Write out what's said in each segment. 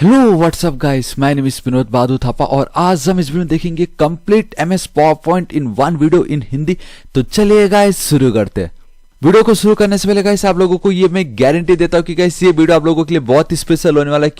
Hello what's up guys, my name is Vinod Badu Thapa और आज हम इस वीडियो में देखेंगे complete MS PowerPoint in one video in Hindi. तो चलिए गाइस शुरू करते हैं। वीडियो को शुरू करने से पहले गाइस आप लोगों को ये मैं गारंटी देता हूं कि गाइस ये वीडियो आप लोगों के लिए बहुत स्पेशल होने वाला है।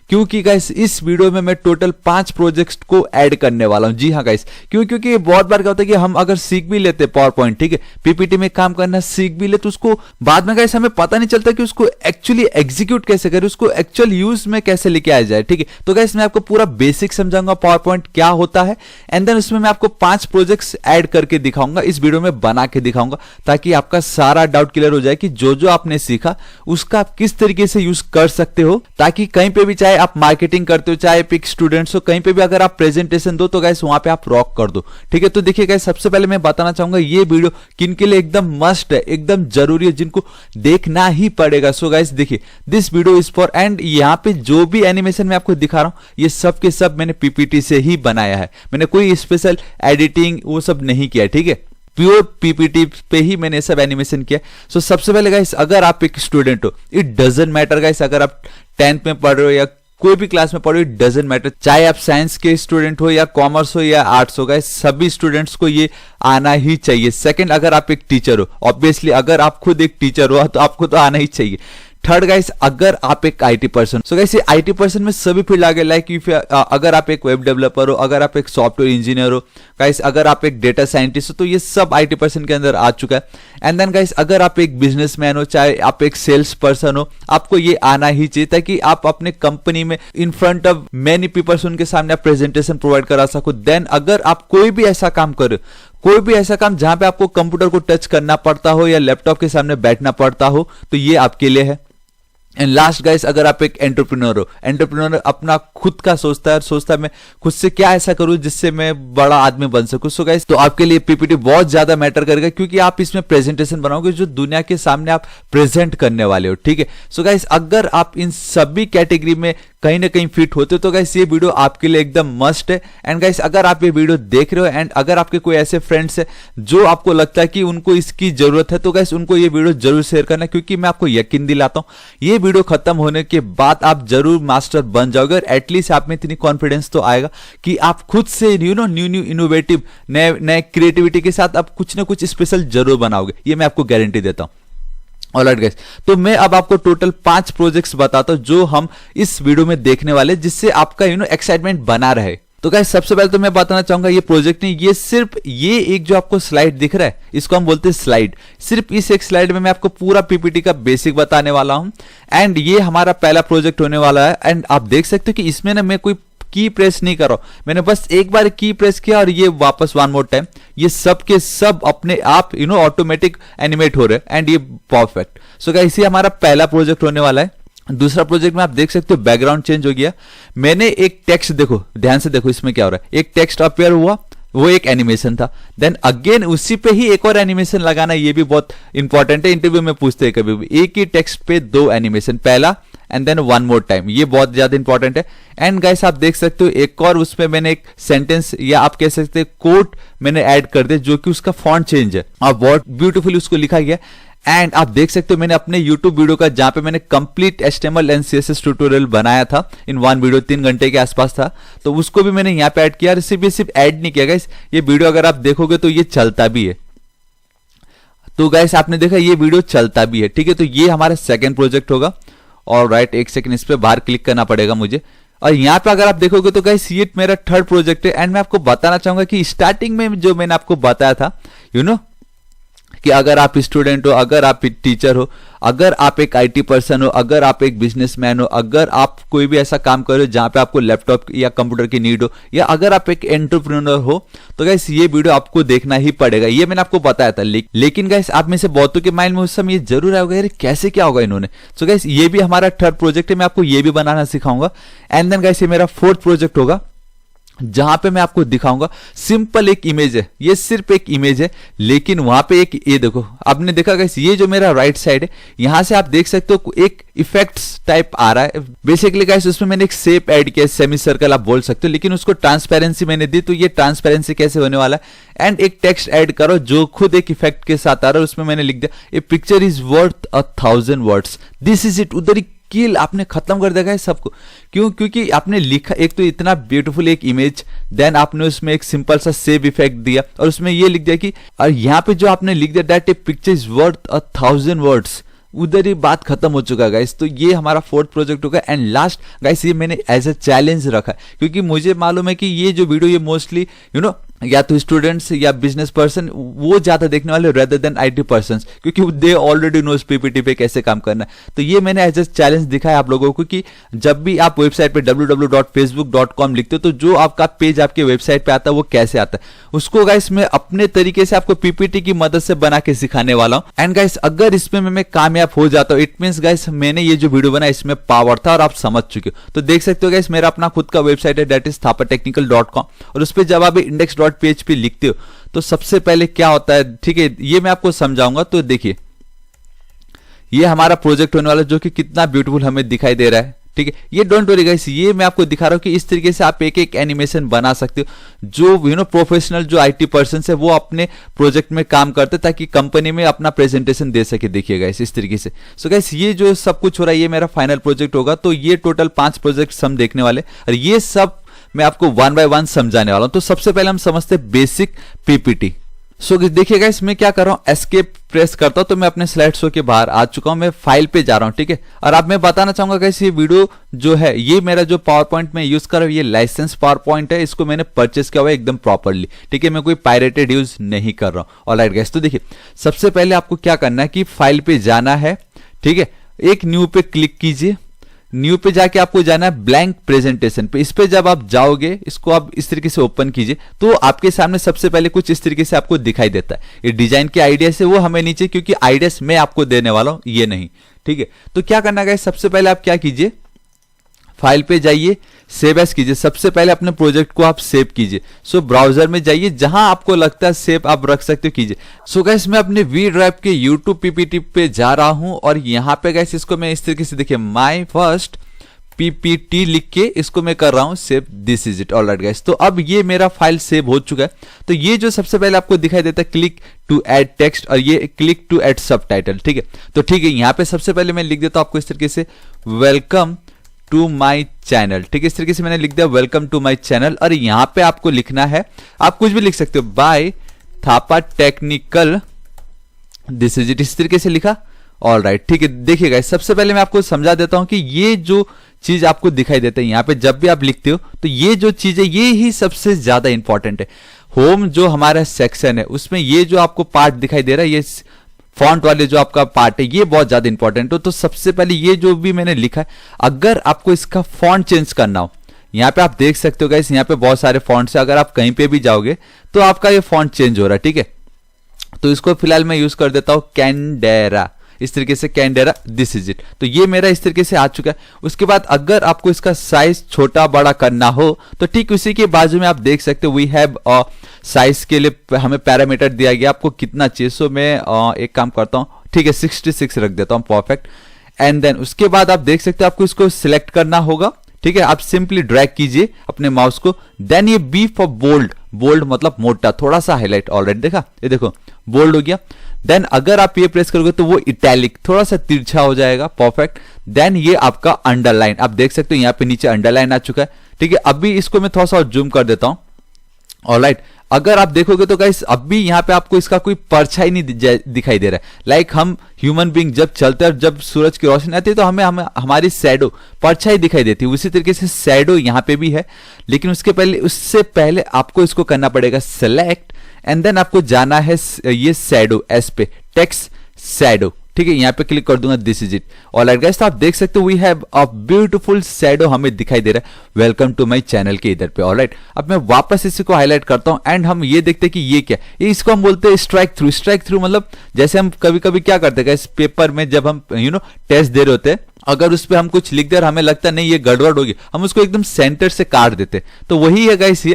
क्योंकि गाइस इस वीडियो में मैं टोटल 5 प्रोजेक्ट्स को ऐड करने वाला हूं। जी हाँ गाइस, क्योंकि बहुत बार क्या होता है कि हम अगर सीख भी लेते पावर पॉइंट, ठीक है, पीपीटी में काम करना सीख भी ले, तो उसको बाद में गाइस हमें पता नहीं चलता कि उसको एक्चुअली एग्जीक्यूट कैसे करें, उसको एक्चुअल यूज में कैसे लेके आया जाए। ठीक है, तो गाइस मैं आपको पूरा बेसिक समझाऊंगा पावर पॉइंट क्या होता है, एंड देन उसमें मैं आपको 5 प्रोजेक्ट्स ऐड करके दिखाऊंगा, इस वीडियो में बना के दिखाऊंगा, ताकि आपका सारा डाउट क्लियर हो जाए कि जो आपने सीखा उसका आप किस तरीके से यूज कर सकते हो, ताकि कहीं पे भी, चाहे आप मार्केटिंग करते हो, चाहे एक स्टूडेंट्स हो, कहीं पे भी अगर आप प्रेजेंटेशन दो तो गाइस वहां पे आप रॉक कर दो। ठीक है, तो देखिए गाइस, सबसे पहले मैं बताना चाहूंगा ये वीडियो किन के लिए एकदम मस्ट है, एकदम जरूरी है, जिनको देखना ही पड़ेगा। सो गाइस देखिए, this video is for, and यहाँ पे जो भी एनिमेशन मैं आपको दिखा रहा हूं ये सब के सब मैंने पीपीटी से ही बनाया है, मैंने कोई स्पेशल एडिटिंग वो सब नहीं किया। ठीक है, प्योर पीपीटी पे ही मैंने सब एनिमेशन किया। सो सबसे पहले गाइस, अगर आप एक स्टूडेंट हो, इट डजंट मैटर गाइस, अगर आप 10th में पढ़ रहे हो या कोई भी क्लास में पढ़ रहे हो, इट डजंट मैटर, चाहे आप साइंस के स्टूडेंट हो या कॉमर्स हो या आर्ट्स हो, गाइस सभी स्टूडेंट्स को ये आना ही चाहिए। सेकंड, अगर आप एक टीचर हो, ऑब्वियसली अगर आप खुद एक टीचर हो तो आपको तो आना ही चाहिए। थर्ड गाइस, अगर आप एक आईटी पर्सन, सो गाइस ये आईटी पर्सन में सभी फील्ड आ गए, लाइक अगर आप एक वेब डेवलपर हो, अगर आप एक सॉफ्टवेयर इंजीनियर हो, गाइस अगर आप एक डेटा साइंटिस्ट हो, तो ये सब आईटी पर्सन के अंदर आ चुका है। एंड देन गाइस, अगर आप एक बिजनेसमैन हो, चाहे आप एक सेल्स पर्सन हो, आपको ये आना ही चाहिए, ताकि आप अपने कंपनी में in front of many peoples उनके सामने आप प्रेजेंटेशन प्रोवाइड करा सको। देन अगर आप कोई भी ऐसा काम करो, कोई भी ऐसा काम जहां पे आपको कंप्यूटर को टच करना पड़ता हो या लैपटॉप के सामने बैठना पड़ता हो, तो ये आपके लिए है। एंड लास्ट गाइस, अगर आप एक एंटरप्रेन्योर हो, एंटरप्रेन्योर अपना खुद का सोचता है मैं खुद से क्या ऐसा करूं जिससे मैं बड़ा आदमी बन सकूं। सो गाइस, तो आपके लिए पीपीटी बहुत ज्यादा मैटर करेगा, क्योंकि आप इसमें प्रेजेंटेशन बनाओगे जो दुनिया के सामने आप प्रेजेंट करने वाले हो। ठीक है, सो गाइस अगर आप इन सभी कैटेगरी में कहीं ना कहीं फिट होते हो तो गाइस ये वीडियो आपके लिए एकदम मस्ट है। एंड गाइस, अगर आप ये वीडियो देख रहे हो एंड अगर आपके कोई ऐसे फ्रेंड्स है जो आपको लगता है कि उनको इसकी जरूरत है, तो गाइस उनको ये वीडियो जरूर शेयर करना, क्योंकि मैं आपको यकीन दिलाता हूं ये वीडियो खत्म होने के बाद आप जरूर मास्टर बन जाओगे, और एटलीस्ट आप में इतनी कॉन्फिडेंस तो आएगा कि आप खुद से न्यू इनोवेटिव नए क्रिएटिविटी के साथ आप कुछ ना कुछ स्पेशल जरूर बनाओगे, ये मैं आपको गारंटी देता हूं। ऑलराइट गाइस, तो मैं अब आपको टोटल 5 प्रोजेक्ट्स बताता हूं जो हम इस वीडियो में देखने वाले, जिससे आपका एक्साइटमेंट बना रहे। तो गाइस सबसे पहले तो मैं बताना चाहूंगा ये प्रोजेक्ट नहीं, ये सिर्फ ये एक जो आपको स्लाइड दिख रहा है, इसको हम बोलते हैं स्लाइड। सिर्फ इस एक स्लाइड में मैं आपको पूरा पीपीटी का बेसिक बताने वाला हूं, एंड ये हमारा पहला प्रोजेक्ट होने वाला है। एंड आप देख सकते हो कि इसमें ना मैं कोई की प्रेस नहीं कर रहा हूं, मैंने बस एक बार की प्रेस किया और ये वापस वन मोर टाइम, ये सब के सब अपने आप ऑटोमेटिक एनिमेट हो रहे हैं, एंड ये परफेक्ट। सो गाइस ये हमारा पहला प्रोजेक्ट होने वाला है। दूसरा प्रोजेक्ट में आप देख सकते हो बैकग्राउंड चेंज हो गया, मैंने एक टेक्स्ट, देखो ध्यान से देखो इसमें क्या हो रहा है, एक टेक्स्ट अपेयर हुआ, वो एक एनिमेशन था, देन अगेन उसी पे ही एक और एनिमेशन लगाना, ये भी बहुत इंपॉर्टेंट है, इंटरव्यू में पूछते हैं कभी भी, एक ही टेक्स्ट पे 2 एनिमेशन, पहला and then one more time, ये बहुत ज्यादा इंपॉर्टेंट है। एंड गाइस आप देख सकते हो एक और उसमें मैंने एक सेंटेंस या आप कह सकते हैं कोट मैंने ऐड कर दिया, जो कि उसका फॉन्ट चेंज है और बहुत ब्यूटीफुली उसको लिखा गया। एंड आप देख सकते हो मैंने अपने YouTube वीडियो का, जहां पे मैंने complete HTML and CSS tutorial बनाया था इन वन वीडियो, 3 घंटे के आसपास था, तो उसको भी मैंने यहाँ पे ऐड किया। सिर्फ ऐड नहीं किया गाइस, ये वीडियो अगर आप देखोगे तो ये चलता भी है। तो गाइस आपने देखा ये वीडियो चलता भी है। ठीक है, तो ये हमारा सेकेंड प्रोजेक्ट होगा। और राइट, एक सेकंड, इस पे बाहर क्लिक करना पड़ेगा मुझे। और यहाँ पे अगर आप देखोगे तो गाइस ये मेरा थर्ड प्रोजेक्ट है। एंड मैं आपको बताना चाहूंगा कि स्टार्टिंग में जो मैंने आपको बताया था कि अगर आप स्टूडेंट हो, अगर आप टीचर हो, अगर आप एक आईटी पर्सन हो, अगर आप एक बिजनेसमैन हो, अगर आप कोई भी ऐसा काम कर रहे हो जहां पे आपको लैपटॉप या कंप्यूटर की नीड हो, या अगर आप एक एंटरप्रेन्योर हो, तो गाइस ये वीडियो आपको देखना ही पड़ेगा, ये मैंने आपको बताया था। लेकिन गाइस आप में से बहुतों के माइंड में उस समय ये जरूर आएगा, यार कैसे क्या होगा इन्होंने। सो गाइस ये भी हमारा थर्ड प्रोजेक्ट है, मैं आपको ये भी बनाना सिखाऊंगा। एंड देन गाइस ये मेरा फोर्थ प्रोजेक्ट होगा, जहां पे मैं आपको दिखाऊंगा सिंपल एक इमेज है, ये सिर्फ एक इमेज है, लेकिन वहां पे एक, ये देखो आपने देखा गाइस, ये जो मेरा राइट साइड है, यहां से आप देख सकते हो एक इफेक्ट्स टाइप आ रहा है। बेसिकली गाइस उसमें मैंने एक शेप ऐड किया, सेमी सर्कल आप बोल सकते हो, लेकिन उसको ट्रांसपेरेंसी मैंने दी, तो ये ट्रांसपेरेंसी कैसे होने वाला है। एंड एक टेक्स्ट ऐड करो जो खुद एक इफेक्ट के साथ आ रहा है, उसमें मैंने लिख दिया a picture is worth 1000 words, this is it. उधर ही मुश्किल आपने खत्म कर देगा सबको। क्यों? क्योंकि आपने लिखा एक तो इतना ब्यूटीफुल एक इमेज, देन आपने उसमें एक सिंपल सा सेव इफेक्ट दिया और उसमें ये लिख दिया कि, और यहाँ पे जो आपने लिख दिया that A picture is worth 1000 words, उधर ही बात खत्म हो चुका है गाइस। तो ये हमारा फोर्थ प्रोजेक्ट होगा। एंड लास्ट गाइस, ये मैंने एज अ चैलेंज रखा क्योंकि मुझे मालूम है कि ये जो वीडियो ये मोस्टली या तो स्टूडेंट्स या बिजनेस पर्सन वो ज्यादा देखने वाले रेदर देन आईटी पर्संस, क्योंकि दे ऑलरेडी नोस पीपीटी पे कैसे काम करना है। तो ये मैंने एज अ चैलेंज दिखाया आप लोगों को कि जब भी आप वेबसाइट पे www.facebook.com लिखते हो तो जो आपका पेज आपके वेबसाइट पे आता है वो कैसे आता है, उसको गाइस मैं अपने तरीके से आपको पीपीटी की मदद से बना के सिखाने वाला हूं। एंड गाइस अगर इसमें मैं कामयाब हो जाता हूं, इट मींस गाइस मैंने ये जो वीडियो बनाया इसमें पावर था और आप समझ चुके हो। तो देख सकते हो गाइस मेरा अपना खुद का वेबसाइट है दैट इज thapatechnical.com, और उस पर जब आप index.php लिखते हो तो सबसे पहले क्या होता है, ठीक है, ये मैं आपको समझाऊंगा। तो देखिए ये हमारा प्रोजेक्ट होने वाला जो कि कितना ब्यूटीफुल हमें दिखाई दे रहा है, ठीक है। ये डोंट वरी गाइस, ये मैं आपको दिखा रहा हूं कि इस तरीके से आप एक एक एनिमेशन बना सकते हो जो प्रोफेशनल जो आईटी पर्सन है वो अपने प्रोजेक्ट में काम करते ताकि कंपनी में अपना प्रेजेंटेशन दे सके। देखिए गाइस इस तरीके से। सो गाइस ये जो सब कुछ हो रहा है ये मेरा फाइनल प्रोजेक्ट होगा। तो ये टोटल 5 प्रोजेक्ट हम देखने वाले और ये सब मैं आपको 1 बाय 1 समझाने वाला हूं। तो सबसे पहले हम समझते हैं बेसिक पीपीटी। सो देखिए गाइस मैं क्या कर रहा हूं, एस्केप प्रेस करता हूं तो मैं अपने स्लाइड शो के बाहर आ चुका हूं, मैं फाइल पे जा रहा हूं, ठीक है। और अब मैं बताना चाहूंगा गाइस ये वीडियो जो है ये मेरा जो पावर पॉइंट में यूज कर रहा हूं ये लाइसेंस पावर पॉइंट है, इसको मैंने परचेस किया हुआ है एकदम प्रॉपरली, ठीक है। मैं कोई पायरेटेड यूज नहीं कर रहा हूं। ऑलराइट गाइस, तो देखिए सबसे पहले आपको क्या करना है कि फाइल पे जाना है, ठीक है। एक न्यू पे क्लिक कीजिए, न्यू पे जाके आपको जाना है ब्लैंक प्रेजेंटेशन पे। इस पे जब आप जाओगे इसको आप इस तरीके से ओपन कीजिए तो आपके सामने सबसे पहले कुछ इस तरीके से आपको दिखाई देता है। ये डिजाइन के आइडियाज है वो हमें नीचे, क्योंकि आइडियाज मैं आपको देने वाला हूं ये नहीं, ठीक है। तो क्या करना है सबसे पहले आप क्या कीजिए, फाइल पे जाइए, सेव एज कीजिए। सबसे पहले अपने प्रोजेक्ट को आप सेव कीजिए। सो ब्राउजर में जाइए, जहां आपको लगता है सेव आप रख सकते हो कीजिए। सो गाइस मैं अपने वी ड्राइव के यूट्यूब पीपीटी पे जा रहा हूं और यहां पे गाइस इसको मैं इस तरीके से देखिए माय फर्स्ट पीपीटी लिख के इसको मैं कर रहा हूं save, this is it. Alright guys, तो अब ये मेरा फाइल सेव हो चुका है। तो ये जो सबसे पहले आपको दिखाई देता है क्लिक टू ऐड टेक्स्ट और ये क्लिक टू ऐड सबटाइटल, ठीक है। तो ठीक है, यहां पे सबसे पहले मैं लिख देता हूं आपको इस तरीके से वेलकम टू माई चैनल, ठीक है। इस तरीके से मैंने लिख दिया वेलकम टू माई चैनल। और यहां पे आपको लिखना है, आप कुछ भी लिख सकते हो, by Thapa technical, this is it, इस तरीके से लिखा। ऑल राइट, ठीक है। देखिएगा सबसे पहले मैं आपको समझा देता हूं कि ये जो चीज आपको दिखाई देता है यहां पे जब भी आप लिखते हो तो ये जो चीज है ये ही सबसे ज्यादा इंपॉर्टेंट है। होम जो हमारा सेक्शन है उसमें ये जो आपको पार्ट दिखाई दे रहा है, ये फॉन्ट वाले जो आपका पार्ट है ये बहुत ज्यादा इंपॉर्टेंट हो। तो सबसे पहले ये जो भी मैंने लिखा है, अगर आपको इसका फॉन्ट चेंज करना हो, यहाँ पे आप देख सकते हो गाइस, यहाँ पे बहुत सारे फॉन्ट्स है। अगर आप कहीं पे भी जाओगे तो आपका ये फॉन्ट चेंज हो रहा है, ठीक है। तो इसको फिलहाल मैं यूज कर देता हूं कैनडेरा, इस तरीके से कैनडेरा, दिस इज इट। तो ये मेरा इस तरीके से आ चुका है। उसके बाद अगर आपको इसका साइज छोटा बड़ा करना हो तो ठीक उसी के बाजू में आप देख सकते हो वी हैव साइज के लिए हमें पैरामीटर दिया गया, आपको कितना चाहिए। सो मैं एक काम करता हूं, ठीक है 66 रख देता हूं, परफेक्ट। एंड देन उसके बाद आप देख सकते हो आपको इसको सिलेक्ट करना होगा, ठीक है। आप सिंपली ड्रैग कीजिए अपने माउस को, देन ये बी फॉर बोल्ड, बोल्ड मतलब मोटा, थोड़ा सा हाईलाइट। ऑलराइट, देखा, ये देखो बोल्ड हो गया। देन अगर आप ये प्रेस करोगे तो वो इटैलिक थोड़ा सा तिरछा हो जाएगा, परफेक्ट। देन ये आपका अंडरलाइन, आप देख सकते हो यहाँ पे नीचे अंडरलाइन आ चुका है, ठीक है। अभी इसको मैं थोड़ा सा जूम कर देता हूं। ऑलराइट, अगर आप देखोगे तो गाइस अभी यहाँ पे आपको इसका कोई परछाई नहीं दिखाई दे रहा है। लाइक हम ह्यूमन बीइंग जब चलते हैं और जब सूरज की रोशनी आती है तो हमें हमारी शैडो, परछाई दिखाई देती है। उसी तरीके से शैडो यहाँ पे भी है, लेकिन उससे पहले आपको इसको करना पड़ेगा सेलेक्ट, एंड देन आपको जाना है ये शैडो एस पे, टेक्स्ट शैडो, ठीक है। यहाँ पे क्लिक कर दूंगा, this is it. Alright guys, तो आप देख सकते हो we have a beautiful shadow हमें दिखाई दे रहा है वेलकम टू माय चैनल के इधर पे। ऑलराइट, अब मैं वापस इसी को हाईलाइट करता हूं एंड हम ये देखते हैं कि ये क्या, ये इसको हम बोलते हैं स्ट्राइक थ्रू। स्ट्राइक थ्रू मतलब जैसे हम कभी कभी क्या करते हैं इस पेपर में जब हम टेस्ट दे रहे होते हैं, अगर उस पर हम कुछ लिख दे और हमें लगता है नहीं ये गड़बड़ होगी, हम उसको एकदम सेंटर से काट देते। तो वही है गाइस,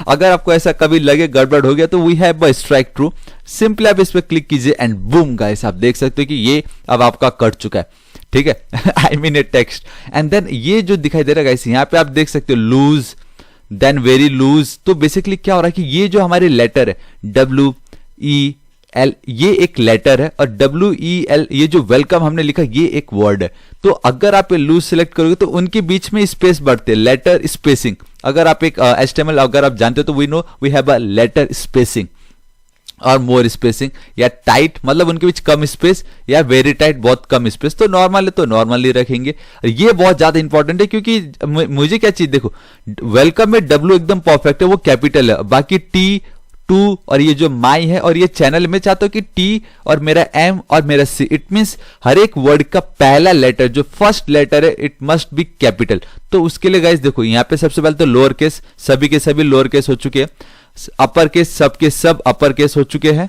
अगर आपको ऐसा कभी लगे गड़बड़ हो गया तो we have a strike through. Simply आप इस पे क्लिक कीजिए एंड बूम गाइस, आप देख सकते हो कि ये अब आपका कट चुका है, ठीक है। I mean a text. And then ये जो दिखाई दे रहा है गाइस, यहाँ पे आप देख सकते हो लूज, देन वेरी लूज। तो बेसिकली क्या हो रहा है कि ये जो हमारे लेटर है एल ये एक लेटर है और WEL ये जो वेलकम हमने लिखा ये एक वर्ड है। तो अगर आप ये लूज सिलेक्ट करोगे तो उनके बीच में स्पेस बढ़ते हैं, लेटर स्पेसिंग। अगर आप एक HTML अगर आप जानते हो तो we know we have a letter spacing और मोर स्पेसिंग, या टाइट मतलब उनके बीच कम स्पेस, या वेरी टाइट बहुत कम स्पेस। तो नॉर्मल है तो नॉर्मली रखेंगे। ये बहुत ज्यादा इंपॉर्टेंट है क्योंकि मुझे क्या चीज देखो, वेलकम में W एकदम परफेक्ट है, वो कैपिटल है, बाकी T 2 और ये जो माई है और ये चैनल में चाहता हूं कि T और मेरा M और मेरा C, इट मींस हर एक वर्ड का पहला लेटर जो फर्स्ट लेटर है इट मस्ट बी कैपिटल। तो उसके लिए गाइस देखो यहाँ पे सबसे पहले तो लोअर केस, सभी के सभी लोअर केस हो चुके हैं, अपर केस सबके सब अपर केस हो चुके हैं।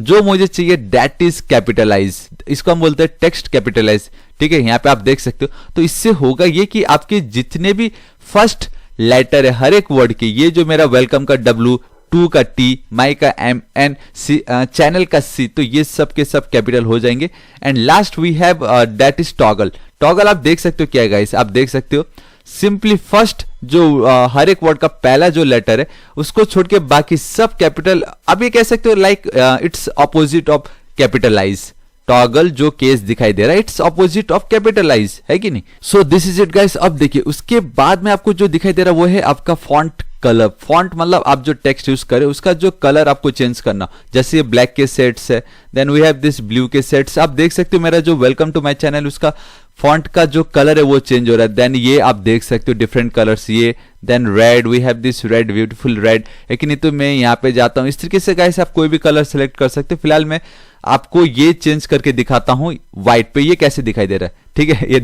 जो मुझे चाहिए दैट इज कैपिटलाइज, इसको हम बोलते हैं टेक्स्ट कैपिटलाइज। ठीक है, यहाँ पे आप देख सकते हो। तो इससे होगा ये कि आपके जितने भी फर्स्ट लेटर है हर एक वर्ड के, ये जो मेरा वेलकम का W, 2 का T, माई का M, N, C, चैनल का C, तो ये सब के सब कैपिटल हो जाएंगे। And last we have that is toggle. Toggle आप देख सकते हो क्या है गाइस, आप देख सकते हो सिंपली फर्स्ट जो हर एक वर्ड का पहला जो लेटर है उसको छोड़ के बाकी सब कैपिटल। अब ये कह सकते हो like it's opposite of capitalize. Toggle जो केस दिखाई दे रहा है इट्स ऑपोजिट ऑफ कैपिटलाइज, है कि नहीं। So this is it guys. अब देखिए उसके बाद में आपको जो दिखाई दे रहा है वो है आपका फॉन्ट कलर। फॉन्ट मतलब आप जो टेक्स्ट यूज करें उसका जो कलर आपको चेंज करना। जैसे ये ब्लैक के सेट्स है, then we have this blue के सेट्स। आप देख सकते हो मेरा जो वेलकम टू माय चैनल उसका फॉन्ट का जो कलर है वो चेंज हो रहा है। देन ये आप देख सकते हो डिफरेंट कलर्स, ये then red, we have this red, beautiful red. लेकिन नहीं तो मैं यहाँ पे जाता हूँ, इस तरीके से गाइस आप कोई भी कलर सेलेक्ट कर सकते हो। फिलहाल मैं आपको ये चेंज करके दिखाता हूँ व्हाइट पे, ये कैसे दिखाई दे रहा है। ठीक है, ये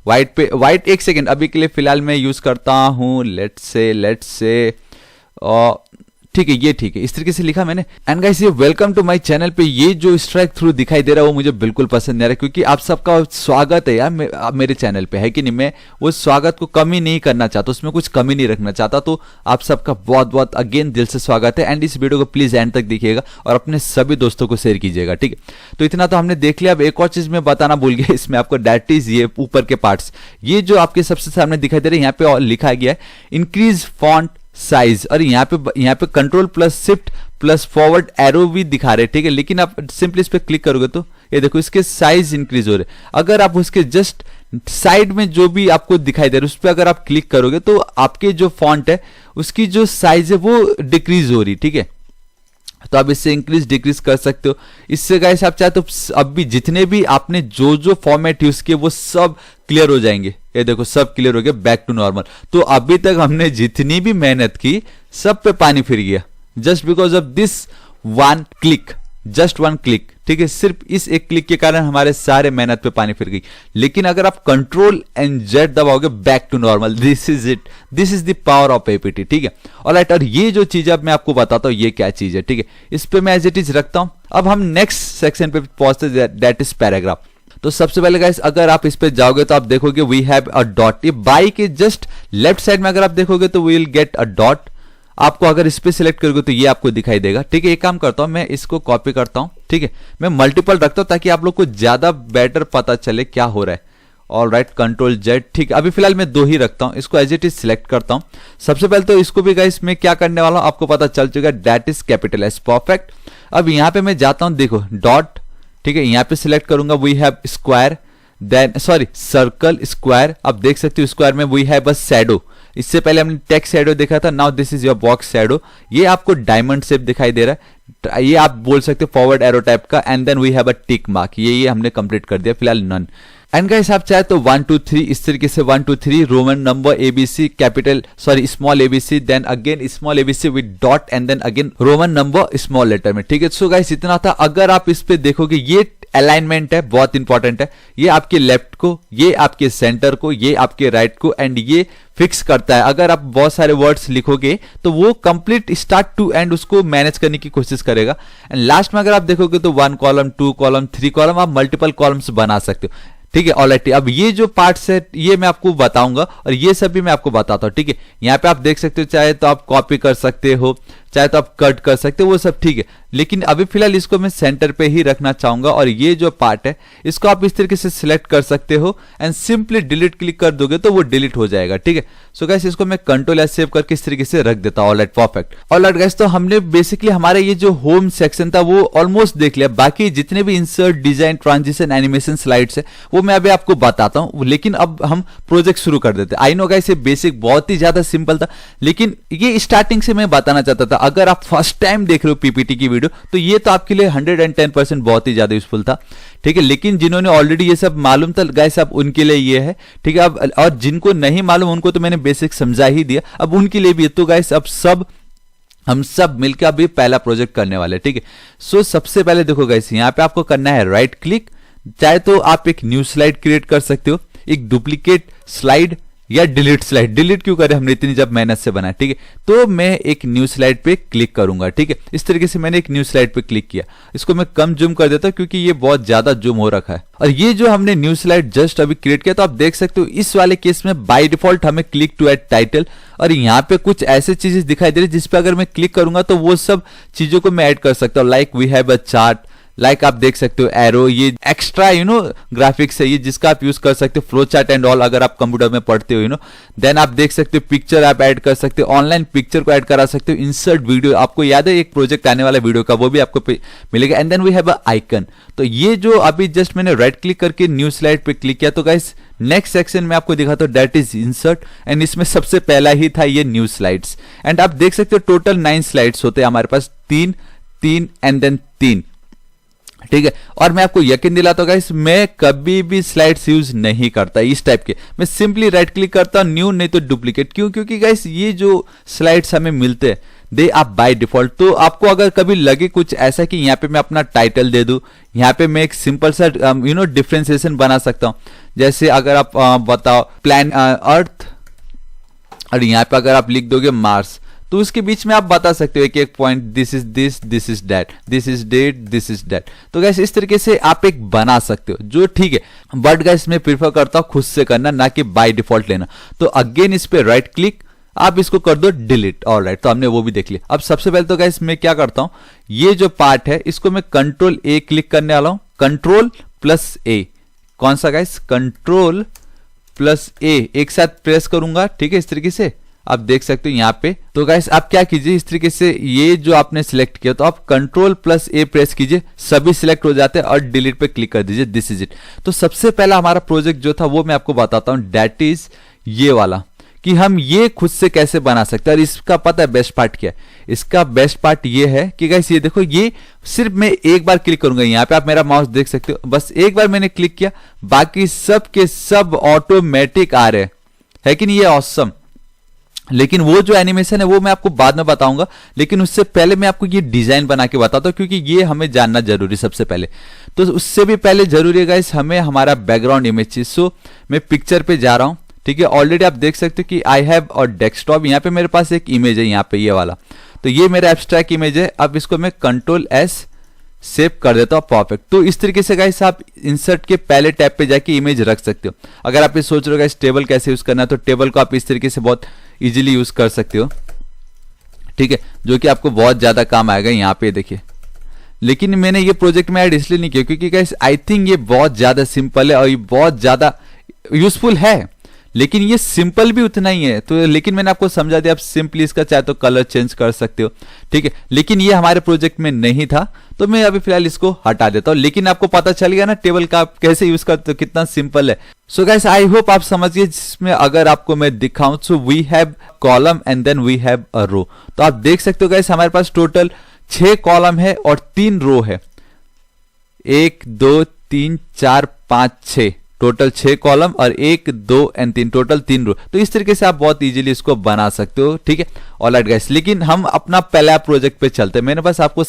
व्हाइट पे, व्हाइट एक सेकेंड अभी के लिए फिलहाल मैं यूज करता हूँ लेट्स से ठीक है, ये ठीक है, इस तरीके से लिखा मैंने। एंड गाइस ये वेलकम टू माय चैनल पे ये जो स्ट्राइक थ्रू दिखाई दे रहा है वो मुझे बिल्कुल पसंद नहीं आ रहा, क्योंकि आप सबका स्वागत है यार मेरे चैनल पे, है कि नहीं। मैं वो स्वागत को कमी नहीं करना चाहता, उसमें कुछ कमी नहीं रखना चाहता। तो आप सबका बहुत बहुत अगेन दिल से स्वागत है। एंड इस वीडियो को प्लीज एंड तक देखिएगा और अपने सभी दोस्तों को शेयर कीजिएगा। ठीक है, तो इतना तो हमने देख लिया। अब एक और चीज मैं बताना भूल गया इसमें आपको, दैट इज ये ऊपर के पार्ट्स, ये जो आपके सबसे सामने दिखाई दे रहे हैं यहाँ पे और लिखा गया है इंक्रीज फॉन्ट साइज, और यहाँ पे control plus shift plus forward arrow भी दिखा रहे हैं। ठीक है, लेकिन आप सिंपली इस पे क्लिक करोगे तो ये देखो इसके साइज इंक्रीज हो रहे हैं। अगर आप उसके जस्ट साइड में जो भी आपको दिखाई दे रहा है उस पर अगर आप क्लिक करोगे तो आपके जो फॉन्ट है उसकी जो साइज है वो डिक्रीज हो रही। ठीक है, तो आप इससे इंक्रीज डिक्रीज कर सकते हो। इससे गाइस आप चाहे तो अब भी जितने भी आपने जो जो फॉर्मेट यूज किए वो सब क्लियर हो जाएंगे। ये देखो सब क्लियर हो गया, बैक टू नॉर्मल। तो अभी तक हमने जितनी भी मेहनत की सब पे पानी फिर गया, just because of this one click, just one click. ठीक है, सिर्फ इस एक क्लिक के कारण हमारे सारे मेहनत पे पानी फिर गई। लेकिन अगर आप कंट्रोल एंड जेड दबाओगे back to normal, this is it, this is the power of APT. ठीक है, ऑलराइट। और ये जो चीज अब मैं आपको बताता हूं ये क्या चीज है। ठीक है, इस पे मैं एज इट इज रखता हूं। अब हम नेक्स्ट सेक्शन पे पहुंचते, दैट इज पैराग्राफ। तो सबसे पहले गाइस अगर आप इस पे जाओगे तो आप देखोगे वी हैव अ डॉट। ये बाई के जस्ट लेफ्ट साइड में अगर आप देखोगे तो we will get a dot. आपको अगर इस पे सिलेक्ट करोगे तो ये आपको दिखाई देगा। ठीक है, एक काम करता हूं मैं इसको कॉपी करता हूं। ठीक है, मैं मल्टीपल रखता हूं ताकि आप लोग को ज्यादा बेटर पता चले क्या हो रहा है। Alright, control Z. ठीक है, अभी फिलहाल मैं 2 ही रखता हूं, इसको एज इट इज सिलेक्ट करता हूं। सबसे पहले तो इसको भी गाइस मैं क्या करने वाला हूं आपको पता चल चुका है, दैट इज कैपिटलाइज, परफेक्ट। अब यहां पे मैं जाता हूं, देखो डॉट। ठीक है, यहां पे सिलेक्ट करूंगा we have square, then sorry circle square. आप देख सकते हो स्क्वायर में वी हैव अ शैडो। इससे पहले हमने टेक्स्ट शैडो देखा था, now this is your box shadow. ये आपको डायमंड शेप दिखाई दे रहा है, ये आप बोल सकते हो फॉरवर्ड एरो टाइप का। And then we have a tick mark, ये हमने कंप्लीट कर दिया, फिलहाल नन। एंड गाइस आप चाहे तो 1 2 3 इस तरीके से 1 2 3 roman number ABC capital sorry small ABC, then again small ABC with dot, and then again roman number small letter में। ठीक है, सो गाइस इतना था। अगर आप इस पे देखोगे ये अलाइनमेंट है, बहुत इंपॉर्टेंट है। ये आपके लेफ्ट को, ये आपके सेंटर को, ये आपके राइट को, एंड ये फिक्स करता है। अगर आप बहुत सारे वर्ड्स लिखोगे तो वो कंप्लीट स्टार्ट टू एंड उसको मैनेज करने की कोशिश करेगा। एंड लास्ट में अगर आप देखोगे तो 1 कॉलम 2 कॉलम 3 कॉलम, आप मल्टीपल कॉलम्स बना सकते हो। ठीक है, ऑलराइट। अब ये जो पार्ट्स है ये मैं आपको बताऊंगा और ये सब भी मैं आपको बताता हूं। ठीक है, यहाँ पे आप देख सकते हो, चाहे तो आप कॉपी कर सकते हो, चाहे तो आप कट कर सकते हो, वो सब ठीक है। लेकिन अभी फिलहाल इसको मैं सेंटर पे ही रखना चाहूंगा और ये जो पार्ट है इसको आप इस तरीके से सिलेक्ट कर सकते हो एंड सिंपली डिलीट क्लिक कर दोगे तो वो डिलीट हो जाएगा, ठीक है। सो गाइस इसको मैं कंट्रोल एस सेव करके इस तरीके से रख देता हूं। Alright, perfect. ऑलराइट गाइस, तो हमने बेसिकली हमारे ये जो होम सेक्शन था वो ऑलमोस्ट देख लिया। बाकी जितने भी insert, design, transition, animation slides है वो मैं अभी आपको बताता हूं। लेकिन अब हम प्रोजेक्ट शुरू कर देते हैं। आई नो गाइस ये बेसिक बहुत ही ज्यादा सिंपल था, लेकिन ये स्टार्टिंग से मैं बताना चाहता था। अगर आप फर्स्ट टाइम देख रहे हो पीपीटी की वीडियो तो ये तो आपके लिए 110% बहुत ही ज्यादा यूजफुल था, ठीक है। लेकिन जिन्होंने ऑलरेडी ये सब मालूम था गाइस, अब उनके लिए ये है, ठीक है। अब और जिनको नहीं मालूम उनको तो मैंने बेसिक समझा ही दिया, अब उनके लिए भी है। तो गाइस अब हम सब मिलकर अभी पहला प्रोजेक्ट करने वाले, ठीक है। सो सबसे पहले देखो गाइस, यहाँ पे आपको करना है राइट क्लिक। चाहे तो आप एक न्यू स्लाइड क्रिएट कर सकते हो, एक डुप्लीकेट स्लाइड या डिलीट स्लाइड। डिलीट क्यों करें, हमने इतनी जब मेहनत से बनाया, ठीक है। तो मैं एक न्यू स्लाइड पे क्लिक करूंगा, ठीक है। इस तरीके से मैंने एक न्यू स्लाइड पे क्लिक किया। इसको मैं कम जूम कर देता हूं क्योंकि ये बहुत ज्यादा जूम हो रखा है। और ये जो हमने न्यू स्लाइड जस्ट अभी क्रिएट किया, तो आप देख सकते हो इस वाले केस में बाय डिफॉल्ट हमें क्लिक टू ऐड टाइटल, और यहाँ पे कुछ ऐसे चीजें दिखाई दे रही जिस पे अगर मैं क्लिक करूंगा तो वो सब चीजों को मैं ऐड कर सकता हूँ। Like we have a chart, like आप देख सकते हो एरो, ये एक्स्ट्रा ग्राफिक्स है ये जिसका आप यूज कर सकते हो। फ्लो चार्ट एंड ऑल अगर आप कंप्यूटर में पढ़ते हो देन आप देख सकते हो। पिक्चर आप ऐड कर सकते हो, ऑनलाइन पिक्चर को ऐड करा सकते हो। इंसर्ट वीडियो, आपको याद है एक प्रोजेक्ट आने वाला वीडियो का, वो भी आपको मिलेगा। And then we have an icon. तो ये जो अभी जस्ट मैंने राइट क्लिक करके न्यू स्लाइड पे क्लिक किया, तो गाइस नेक्स्ट सेक्शन में आपको दिखाता हूं, दैट इज इंसर्ट। एंड इसमें सबसे पहला ही था ये न्यू स्लाइड्स। एंड आप देख सकते हो टोटल 9 स्लाइड्स होते हैं हमारे पास, 3 3 एंड देन 3, ठीक है। और मैं आपको यकीन दिलाता हूं गाइस, मैं कभी भी स्लाइड्स यूज नहीं करता इस टाइप के। मैं सिंपली राइट क्लिक करता हूं, न्यू नहीं तो डुप्लीकेट। क्यों? क्योंकि गाइस ये जो स्लाइड्स हमें मिलते हैं दे आप बाय डिफॉल्ट। तो आपको अगर कभी लगे कुछ ऐसा कि यहाँ पे मैं अपना टाइटल दे दूं, यहाँ पे मैं एक सिंपल सा डिफरेंशिएशन बना सकता हूं। जैसे अगर आप बताओ प्लान अर्थ, और यहाँ पे अगर आप लिख दोगे मार्स, तो उसके बीच में आप बता सकते हो एक एक point, this is this, this is that, this is that, this is that. तो गैस इस तरीके से आप एक बना सकते हो, जो ठीक है। बट गैस मैं प्रीफर करता हूं खुद से करना, ना कि बाय डिफॉल्ट लेना। तो अगेन इस पे राइट क्लिक, आप इसको कर दो डिलीट। ऑलराइट, तो हमने वो भी देख लिया। अब सबसे पहले तो गैस मैं क्या करता हूं, ये जो पार्ट है इसको मैं कंट्रोल ए क्लिक करने वाला हूं। कंट्रोल प्लस ए, कौन सा गैस, कंट्रोल प्लस ए एक साथ प्रेस करूंगा, ठीक है। इस तरीके से आप देख सकते हो यहाँ पे। तो गाइस आप क्या कीजिए, इस तरीके से ये जो आपने सिलेक्ट किया तो आप कंट्रोल प्लस ए प्रेस कीजिए, सभी सिलेक्ट हो जाते हैं और डिलीट पे क्लिक कर दीजिए, दिस इज इट। तो सबसे पहला हमारा प्रोजेक्ट जो था वो मैं आपको बताता हूँ, दैट इज ये वाला, कि हम ये खुद से कैसे बना सकते हैं। और इसका पता है बेस्ट पार्ट क्या है, इसका बेस्ट पार्ट ये है कि गाइस ये देखो, ये सिर्फ मैं एक बार क्लिक करूंगा, यहाँ पे आप मेरा माउस देख सकते हो, बस एक बार मैंने क्लिक किया, बाकी सब के सब ऑटोमेटिक आ रहे है कि नहीं, ये ऑसम। लेकिन वो जो एनिमेशन है वो मैं आपको बाद में बताऊंगा, लेकिन उससे पहले मैं आपको ये डिजाइन बना के बताता हूं, क्योंकि ये हमें जानना जरूरी सबसे पहले। तो उससे भी पहले जरूरी है गाइस हमें हमारा बैकग्राउंड इमेज चाहिए। सो मैं पिक्चर पे जा रहा हूं, ठीक है। ऑलरेडी आप देख सकते हो कि आई हैव और डेस्कटॉप, यहाँ पे मेरे पास एक इमेज है, यहाँ पे ये वाला, तो ये मेरा एब्स्ट्रैक्ट इमेज है। अब इसको मैं कंट्रोल एस सेव कर देता हूं, परफेक्ट। तो इस तरीके से गाइस आप इंसर्ट के पहले टैब पे जाके इमेज रख सकते हो। अगर आप ये सोच रहे हो गाइस टेबल कैसे यूज करना है, तो टेबल को आप इस तरीके से बहुत इजीली यूज कर सकते हो, ठीक है, जो कि आपको बहुत ज्यादा काम आएगा। यहाँ पे देखिए, लेकिन मैंने ये प्रोजेक्ट में ऐड इसलिए नहीं किया क्योंकि गाइस आई थिंक ये बहुत ज्यादा सिंपल है और ये बहुत ज्यादा यूजफुल है, लेकिन ये सिंपल भी उतना ही है। तो लेकिन मैंने आपको समझा दिया, आप सिंपली इसका चाहे तो कलर चेंज कर सकते हो, ठीक है। लेकिन ये हमारे प्रोजेक्ट में नहीं था, तो मैं अभी फिलहाल इसको हटा देता हूं। लेकिन आपको पता चल गया ना टेबल का आप कैसे यूज करते हो, कितना सिंपल है। सो गाइस आई होप आप समझ गए, जिसमें अगर आपको मैं दिखाऊं, so we have column and then we have a row. तो आप देख सकते हो गाइस हमारे पास टोटल 6 कॉलम है और 3 रो है, 1 2 3 4 5 6, टोटल 6 कॉलम और 1 2 एंड 3, टोटल 3 रो। तो इस तरीके से आप बहुत इजीली इसको बना सकते हो, ठीक है। ऑलराइट गाइस, लेकिन हम अपना पहला प्रोजेक्ट पे चलते हैं। मैंने बस आपको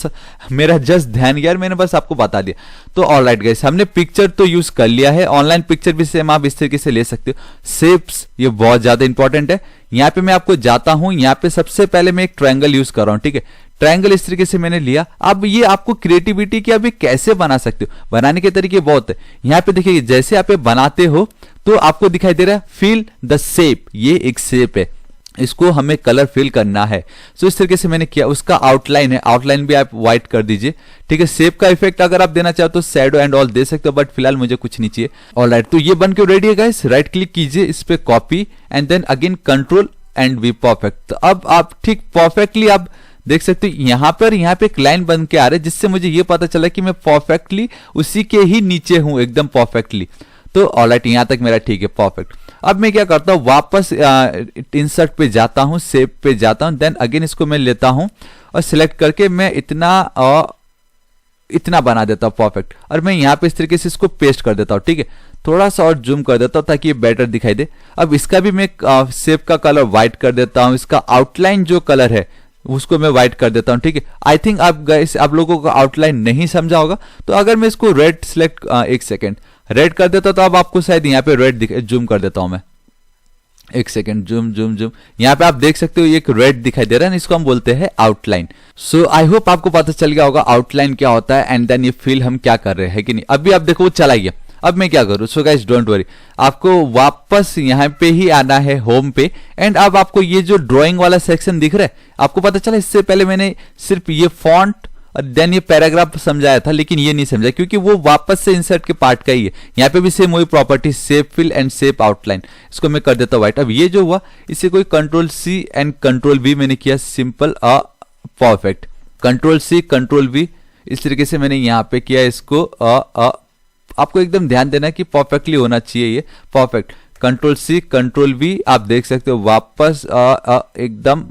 मेरा जस्ट ध्यान गया, मैंने बस आपको बता दिया। तो ऑलराइट गाइस, हमने पिक्चर तो यूज कर लिया है, ऑनलाइन पिक्चर भी सेम आप इस तरीके से ले सकते हो। शेप्स ये बहुत ज्यादा इंपॉर्टेंट है। यहाँ पे मैं आपको जाता हूं, यहाँ पे सबसे पहले मैं एक ट्रायंगल यूज कर रहा हूं, ठीक है। ट्रायंगल इस तरीके से मैंने लिया। अब ये आपको क्रिएटिविटी की अभी कैसे बना सकते हो, बनाने के तरीके बहुत है। यहाँ पे देखिए, जैसे आप बनाते हो तो आपको दिखाई दे रहा है फील द शेप, ये एक शेप है, इसको हमें कलर फिल करना है। सो इस तरीके से मैंने किया। उसका आउटलाइन है, आउटलाइन भी आप व्हाइट कर दीजिए, ठीक है। शेप का इफेक्ट अगर आप देना चाहो तो शैडो एंड ऑल दे सकते हो, बट फिलहाल मुझे कुछ नहीं चाहिए। ऑलराइट, तो ये बन के रेडी है गाइस। राइट क्लिक कीजिए इस पे, copy and then again control and V perfect. तो अब आप ठीक परफेक्टली आप देख सकते हो यहाँ पे एक लाइन बन के आ रहा है, जिससे मुझे ये पता चला कि मैं परफेक्टली उसी के ही नीचे हूं, एकदम परफेक्टली। तो ऑलराइट, यहां तक मेरा ठीक है, परफेक्ट। अब मैं क्या करता हूं, वापस इंसर्ट पे जाता हूं, शेप पे जाता हूं, देन अगेन इसको मैं लेता हूं और सिलेक्ट करके मैं इतना बना देता हूं परफेक्ट। और मैं यहाँ पे इस तरीके से इसको पेस्ट कर देता हूं, ठीक है। थोड़ा सा और जूम कर देता हूं ताकि ये बेटर दिखाई दे। अब इसका भी मैं शेप का कलर व्हाइट कर देता हूं, इसका आउटलाइन जो कलर है उसको मैं व्हाइट कर देता हूं, ठीक है। आई थिंक आप लोगों को आउटलाइन नहीं समझा होगा, तो अगर मैं इसको रेड सिलेक्ट, एक सेकेंड, रेड कर देता तो अब आपको शायद यहाँ पे रेड जूम कर देता हूं मैं, एक सेकेंड, जूम जूम जूम। यहाँ पे आप देख सकते हो ये एक रेड दिखाई दे रहा है, इसको हम बोलते हैं आउटलाइन। सो आई होप आपको पता चल गया होगा आउटलाइन क्या होता है एंड देन ये फील हम क्या कर रहे हैं कि नहीं। अभी आप देखो वो चला गया। अब मैं क्या करूं, सो गाइस डोंट वरी, आपको वापस यहाँ पे ही आना है, होम पे। एंड अब आपको ये जो ड्राइंग वाला सेक्शन दिख रहा है, आपको पता चला इससे पहले मैंने सिर्फ ये फॉन्ट और देन ये पैराग्राफ समझाया था, लेकिन ये नहीं समझा क्योंकि वो वापस से इंसर्ट के पार्ट का ही है। यहाँ पे भी सेम वही property, shape fill and shape outline, इसको मैं कर देता हूँ व्हाइट। अब ये जो हुआ, इसे कोई control C and control V मैंने किया, simple perfect. Control C control V इस तरीके से मैंने यहाँ पे किया इसको। आपको एकदम ध्यान देना है कि परफेक्टली होना चाहिए ये, perfect. Control C control V आप देख सकते हो, वापस एकदम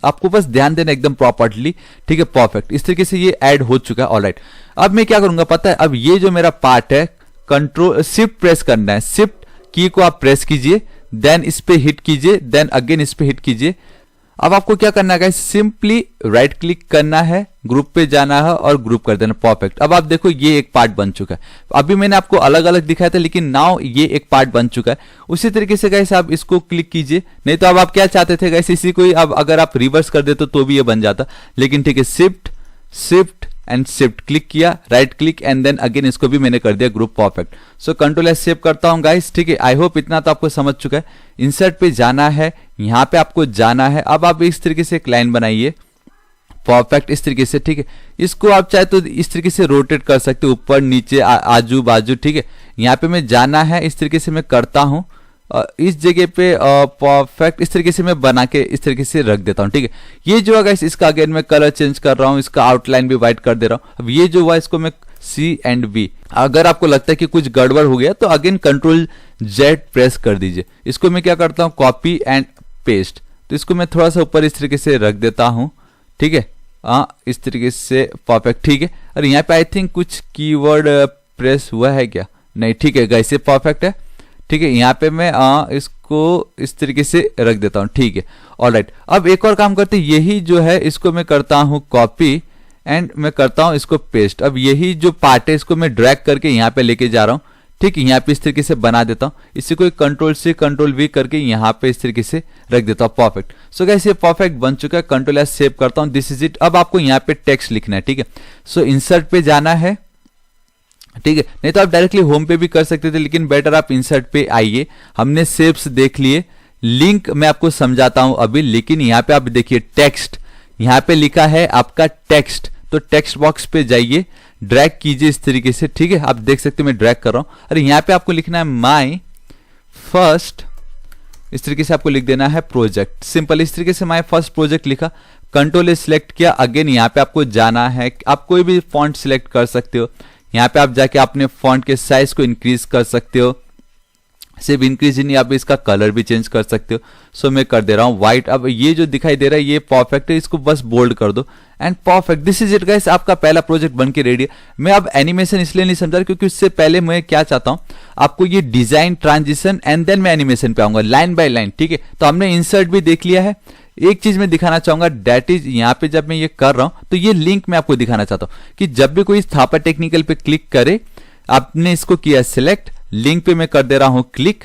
आपको बस ध्यान देना एकदम प्रॉपर्ली, ठीक है, परफेक्ट। इस तरीके से ये ऐड हो चुका है। ऑलराइट, अब मैं क्या करूंगा पता है, अब ये जो मेरा पार्ट है, कंट्रोल शिफ्ट प्रेस करना है, शिफ्ट की को आप प्रेस कीजिए, देन इस पे हिट कीजिए, देन अगेन इस पे हिट कीजिए। अब आपको क्या करना है, सिंपली राइट क्लिक करना है, ग्रुप पे जाना है और ग्रुप कर देना, परफेक्ट। अब आप देखो ये एक पार्ट बन चुका है। अभी मैंने आपको अलग अलग दिखाया था, लेकिन नाउ ये एक पार्ट बन चुका है। उसी तरीके से गाइस आप इसको क्लिक कीजिए, नहीं तो अब आप क्या चाहते थे गाइस, इसी को ही अब अगर आप रिवर्स कर देते तो भी ये बन जाता, लेकिन ठीक है, shift shift and shift click किया, right click and then again इसको भी मैंने कर दिया group, perfect. So control S save करता हूं गाइस, ठीक है। आई होप इतना तो आपको समझ चुका है। इंसर्ट पे जाना है, यहां पे आपको जाना है। अब आप इस तरीके से एक लाइन बनाइए, परफेक्ट, इस तरीके से, ठीक है। इसको आप चाहे तो इस तरीके से रोटेट कर सकते हो, ऊपर नीचे आजू बाजू, ठीक है। यहाँ पे मैं जाना है, इस तरीके से मैं करता हूं, इस जगह पे परफेक्ट, इस तरीके से मैं बना के इस तरीके से रख देता हूं, ठीक है। ये जो है इसका अगेन मैं कलर चेंज कर रहा हूं, इसका आउटलाइन भी व्हाइट कर दे रहा हूं। अब ये जो हुआ इसको मैं सी एंड वी, अगर आपको लगता है कि कुछ गड़बड़ हो गया तो अगेन कंट्रोल जेड प्रेस कर दीजिए। इसको मैं क्या करता हूं, कॉपी एंड पेस्ट, तो इसको मैं थोड़ा सा ऊपर इस तरीके से रख देता हूं, ठीक है। इस तरीके से, परफेक्ट, ठीक है। और यहाँ पे आई थिंक कुछ कीवर्ड प्रेस हुआ है क्या, नहीं, ठीक है गाइस, ये परफेक्ट है, ठीक है। यहाँ पे मैं इसको इस तरीके से रख देता हूँ, ठीक है। ऑलराइट, अब एक और काम करते हैं, यही जो है इसको मैं करता हूँ कॉपी एंड मैं करता हूँ इसको पेस्ट। अब यही जो पार्ट है इसको मैं ड्रैग करके यहाँ पे लेके जा रहा हूँ, ठीक है। यहाँ पे इस तरीके से बना देता हूँ, इसी को कंट्रोल से कंट्रोल वी करके यहाँ पे इस तरीके से रख देता हूँ, परफेक्ट। सो गाइस ये परफेक्ट बन चुका है। कंट्रोल एस सेव करता हूँ, दिस इज इट। अब आपको यहाँ पे टेक्स्ट लिखना है, ठीक है। सो इंसर्ट पे जाना है, ठीक है, नहीं तो आप डायरेक्टली होम पे भी कर सकते थे, लेकिन बेटर आप इंसर्ट पे आइए। हमने शेप्स देख लिए, लिंक मैं आपको समझाता हूं अभी, लेकिन यहाँ पे आप देखिए टेक्स्ट, यहाँ पे लिखा है आपका टेक्स्ट, तो टेक्स्ट बॉक्स पे जाइए, ड्रैग कीजिए इस तरीके से, ठीक है। आप देख सकते हो मैं ड्रैग कर रहा हूं। अरे यहाँ पे आपको लिखना है माई फर्स्ट, इस तरीके से आपको लिख देना है प्रोजेक्ट, सिंपल। इस तरीके से माई फर्स्ट प्रोजेक्ट लिखा, कंट्रोल सिलेक्ट किया, अगेन यहाँ पे आपको जाना है, आप कोई भी फॉन्ट सिलेक्ट कर सकते हो। यहाँ पे आप जाके अपने फॉन्ट के साइज को इंक्रीज कर सकते हो, सिर्फ इंक्रीज ही नहीं, आप इसका कलर भी चेंज कर सकते हो। सो मैं कर दे रहा हूँ व्हाइट। अब ये जो दिखाई दे रहा है ये परफेक्ट है, इसको बस बोल्ड कर दो and perfect. This is it guys, आपका पहला प्रोजेक्ट बन के रेडी है। मैं अब एनिमेशन इसलिए नहीं समझा क्योंकि उससे पहले मैं क्या चाहता हूँ, आपको ये डिजाइन, ट्रांजिशन एंड देन मैं एनिमेशन पे आऊंगा लाइन बाय लाइन, ठीक है। तो हमने इंसर्ट भी देख लिया है। एक चीज मैं दिखाना चाहूंगा, डेट इज यहाँ पे जब मैं ये कर रहा हूं तो ये लिंक मैं आपको दिखाना चाहता हूं कि जब भी कोई थापा टेक्निकल पे क्लिक करे, आपने इसको किया सिलेक्ट, लिंक पे मैं कर दे रहा हूं क्लिक,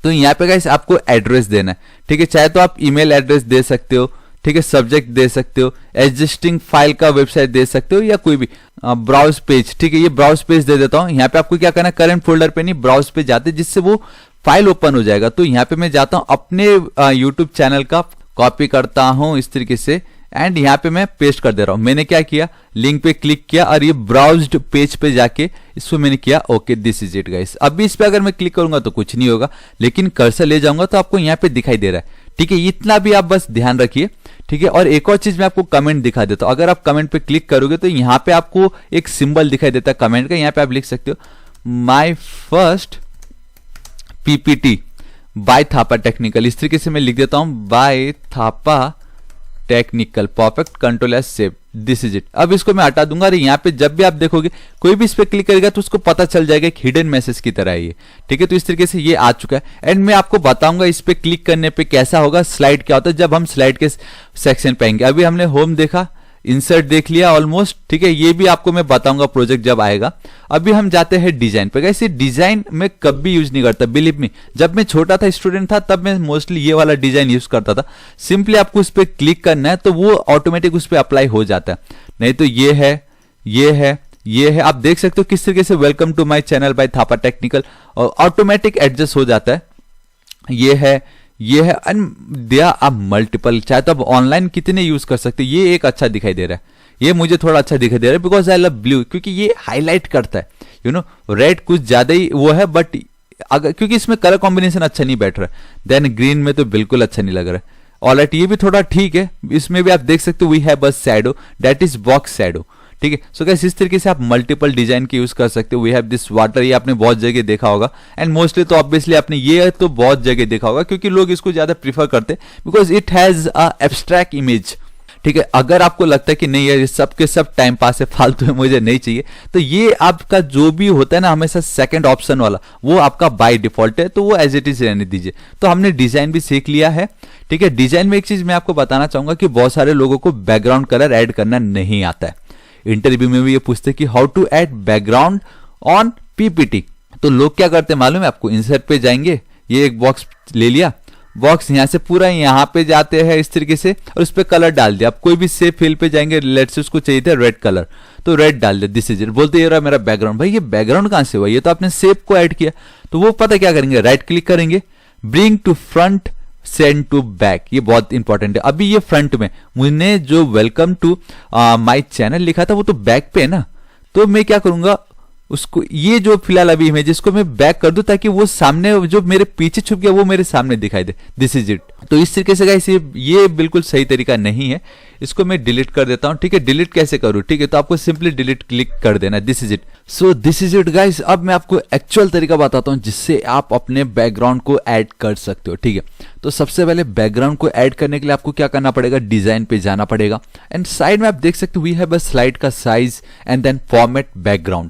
तो यहाँ पे गाइस आपको एड्रेस देना है, ठीक है। चाहे तो आप ईमेल एड्रेस दे सकते हो, ठीक है, सब्जेक्ट दे सकते हो, एग्जिस्टिंग फाइल का वेबसाइट दे सकते हो, या कोई भी ब्राउज पेज, ठीक है। ये ब्राउज पेज दे देता हूं। यहाँ पे आपको क्या करना है, करंट फोल्डर पे नहीं, ब्राउज पे जाते, जिससे वो फाइल ओपन हो जाएगा। तो यहाँ पे मैं जाता हूँ अपने यूट्यूब चैनल का, कॉपी करता हूँ इस तरीके से एंड यहाँ पे मैं पेस्ट कर दे रहा हूँ। मैंने क्या किया, लिंक पे क्लिक किया और ये ब्राउज्ड पेज पे जाके इसको मैंने किया okay, this is it guys. अभी इस पे अगर मैं क्लिक करूंगा तो कुछ नहीं होगा, लेकिन कर्सर ले जाऊंगा तो आपको यहाँ पे दिखाई दे रहा है। ठीक है, इतना भी आप बस ध्यान रखिए। ठीक है, और एक और चीज मैं आपको कमेंट दिखा देता हूं। अगर आप कमेंट पे क्लिक करोगे तो यहाँ पे आपको एक सिंबल दिखाई देता है कमेंट का। यहाँ पे आप लिख सकते हो my first PPT by Thapa technical. इस तरीके से मैं लिख देता हूं by Thapa technical, perfect, control S save, this is it. अब इसको मैं हटा दूंगा और यहाँ पे जब भी आप देखोगे कोई भी इस पे क्लिक करेगा तो उसको पता चल जाएगा एक हिडन मैसेज की तरह है ये। ठीक है, तो इस तरीके से ये आ चुका है एंड मैं आपको बताऊंगा इस पे क्लिक करने पे कैसा होगा, स्लाइड क्या होता है जब हम स्लाइड के सेक्शन पे आएंगे। अभी हमने होम देखा, इंसर्ट देख लिया ऑलमोस्ट। ठीक है, ये भी आपको मैं बताऊंगा प्रोजेक्ट जब आएगा। अभी हम जाते हैं डिजाइन पे। गाइस ये डिजाइन मैं कभी यूज नहीं करता, बिलीव मी। जब मैं छोटा था, स्टूडेंट था, तब मैं मोस्टली ये वाला डिजाइन यूज करता था। सिंपली आपको उस पर क्लिक करना है तो वो ऑटोमेटिक उस पर अप्लाई हो जाता है। नहीं तो ये है, ये है, ये है। आप देख सकते हो किस तरीके से welcome to my channel by Thapa technical, और ऑटोमेटिक एडजस्ट हो जाता है। ये है, ये है, एंड दिया आप मल्टीपल, चाहे तो आप ऑनलाइन कितने यूज कर सकते हैं। ये एक अच्छा दिखाई दे रहा है, ये मुझे थोड़ा अच्छा दिखाई दे रहा है बिकॉज आई लव ब्लू, क्योंकि ये हाईलाइट करता है। यू नो रेड कुछ ज्यादा ही वो है, बट अगर क्योंकि इसमें कलर कॉम्बिनेशन अच्छा नहीं बैठ रहा है। देन ग्रीन में तो बिल्कुल अच्छा नहीं लग रहा है। ऑलराइट, ये भी थोड़ा ठीक है। इसमें भी आप देख सकते हो वी हैव बस shadow, that is box shadow. ठीक है, सो गाइस इस तरीके से आप मल्टीपल डिजाइन के यूज कर सकते हो। वी हैव दिस वाटर, ये आपने बहुत जगह देखा होगा एंड मोस्टली तो ऑब्वियसली आपने ये तो बहुत जगह देखा होगा, क्योंकि लोग इसको ज्यादा प्रीफर करते हैं because it has a abstract image. ठीक है, अगर आपको लगता है कि नहीं यार ये सब के सब टाइम पास है, फालतू है, मुझे नहीं चाहिए, तो ये आपका जो भी होता है ना हमेशा सेकंड ऑप्शन वाला, वो आपका बाय डिफॉल्ट है, तो वो एज इट इज रहने दीजिए। तो हमने डिजाइन भी सीख लिया है। ठीक है, डिजाइन में एक चीज मैं आपको बताना चाहूंगा कि बहुत सारे लोगों को बैकग्राउंड कलर ऐड करना नहीं आता है। इंटरव्यू में भी ये पूछते हैं कि how to add background on PPT. तो लोग क्या करते हैं मालूम है आपको, इंसर्ट पे जाएंगे, ये एक बॉक्स ले लिया, बॉक्स यहां से पूरा यहाँ पे जाते हैं इस तरीके से और उस पर कलर डाल दिया। आप कोई भी सेव फील्ड पे जाएंगे, लेट से उसको चाहिए था रेड कलर, तो रेड डाल दिया, दिस इज इट। बोलते ये रहा मेरा बैकग्राउंड। भाई ये बैकग्राउंड कहां से हुआ, ये तो आपने सेव को ऐड किया। तो वो पता क्या करेंगे, राइट क्लिक करेंगे, bring to front, send to back. ये बहुत इंपॉर्टेंट है। अभी ये फ्रंट में मैंने जो वेलकम टू माय चैनल लिखा था वो तो बैक पे है ना, तो मैं क्या करूंगा उसको, ये जो फिलहाल अभी इमेज इसको मैं बैक कर दूं ताकि वो सामने जो मेरे पीछे छुप गया वो मेरे सामने दिखाई दे, दिस इज इट। तो इस तरीके से गाइस ये बिल्कुल सही तरीका नहीं है, इसको मैं डिलीट कर देता हूं। ठीक है, डिलीट कैसे करूं, ठीक है, तो आपको सिंपली डिलीट क्लिक कर देना, this is it. So this is it guys. अब मैं आपको एक्चुअल तरीका बताता हूं जिससे आप अपने बैकग्राउंड को ऐड कर सकते हो। ठीक है, तो सबसे पहले बैकग्राउंड को ऐड करने के लिए आपको क्या करना पड़ेगा, डिजाइन पे जाना पड़ेगा एंड साइड में आप देख सकते हो वी हैव अ स्लाइड का size and then format background.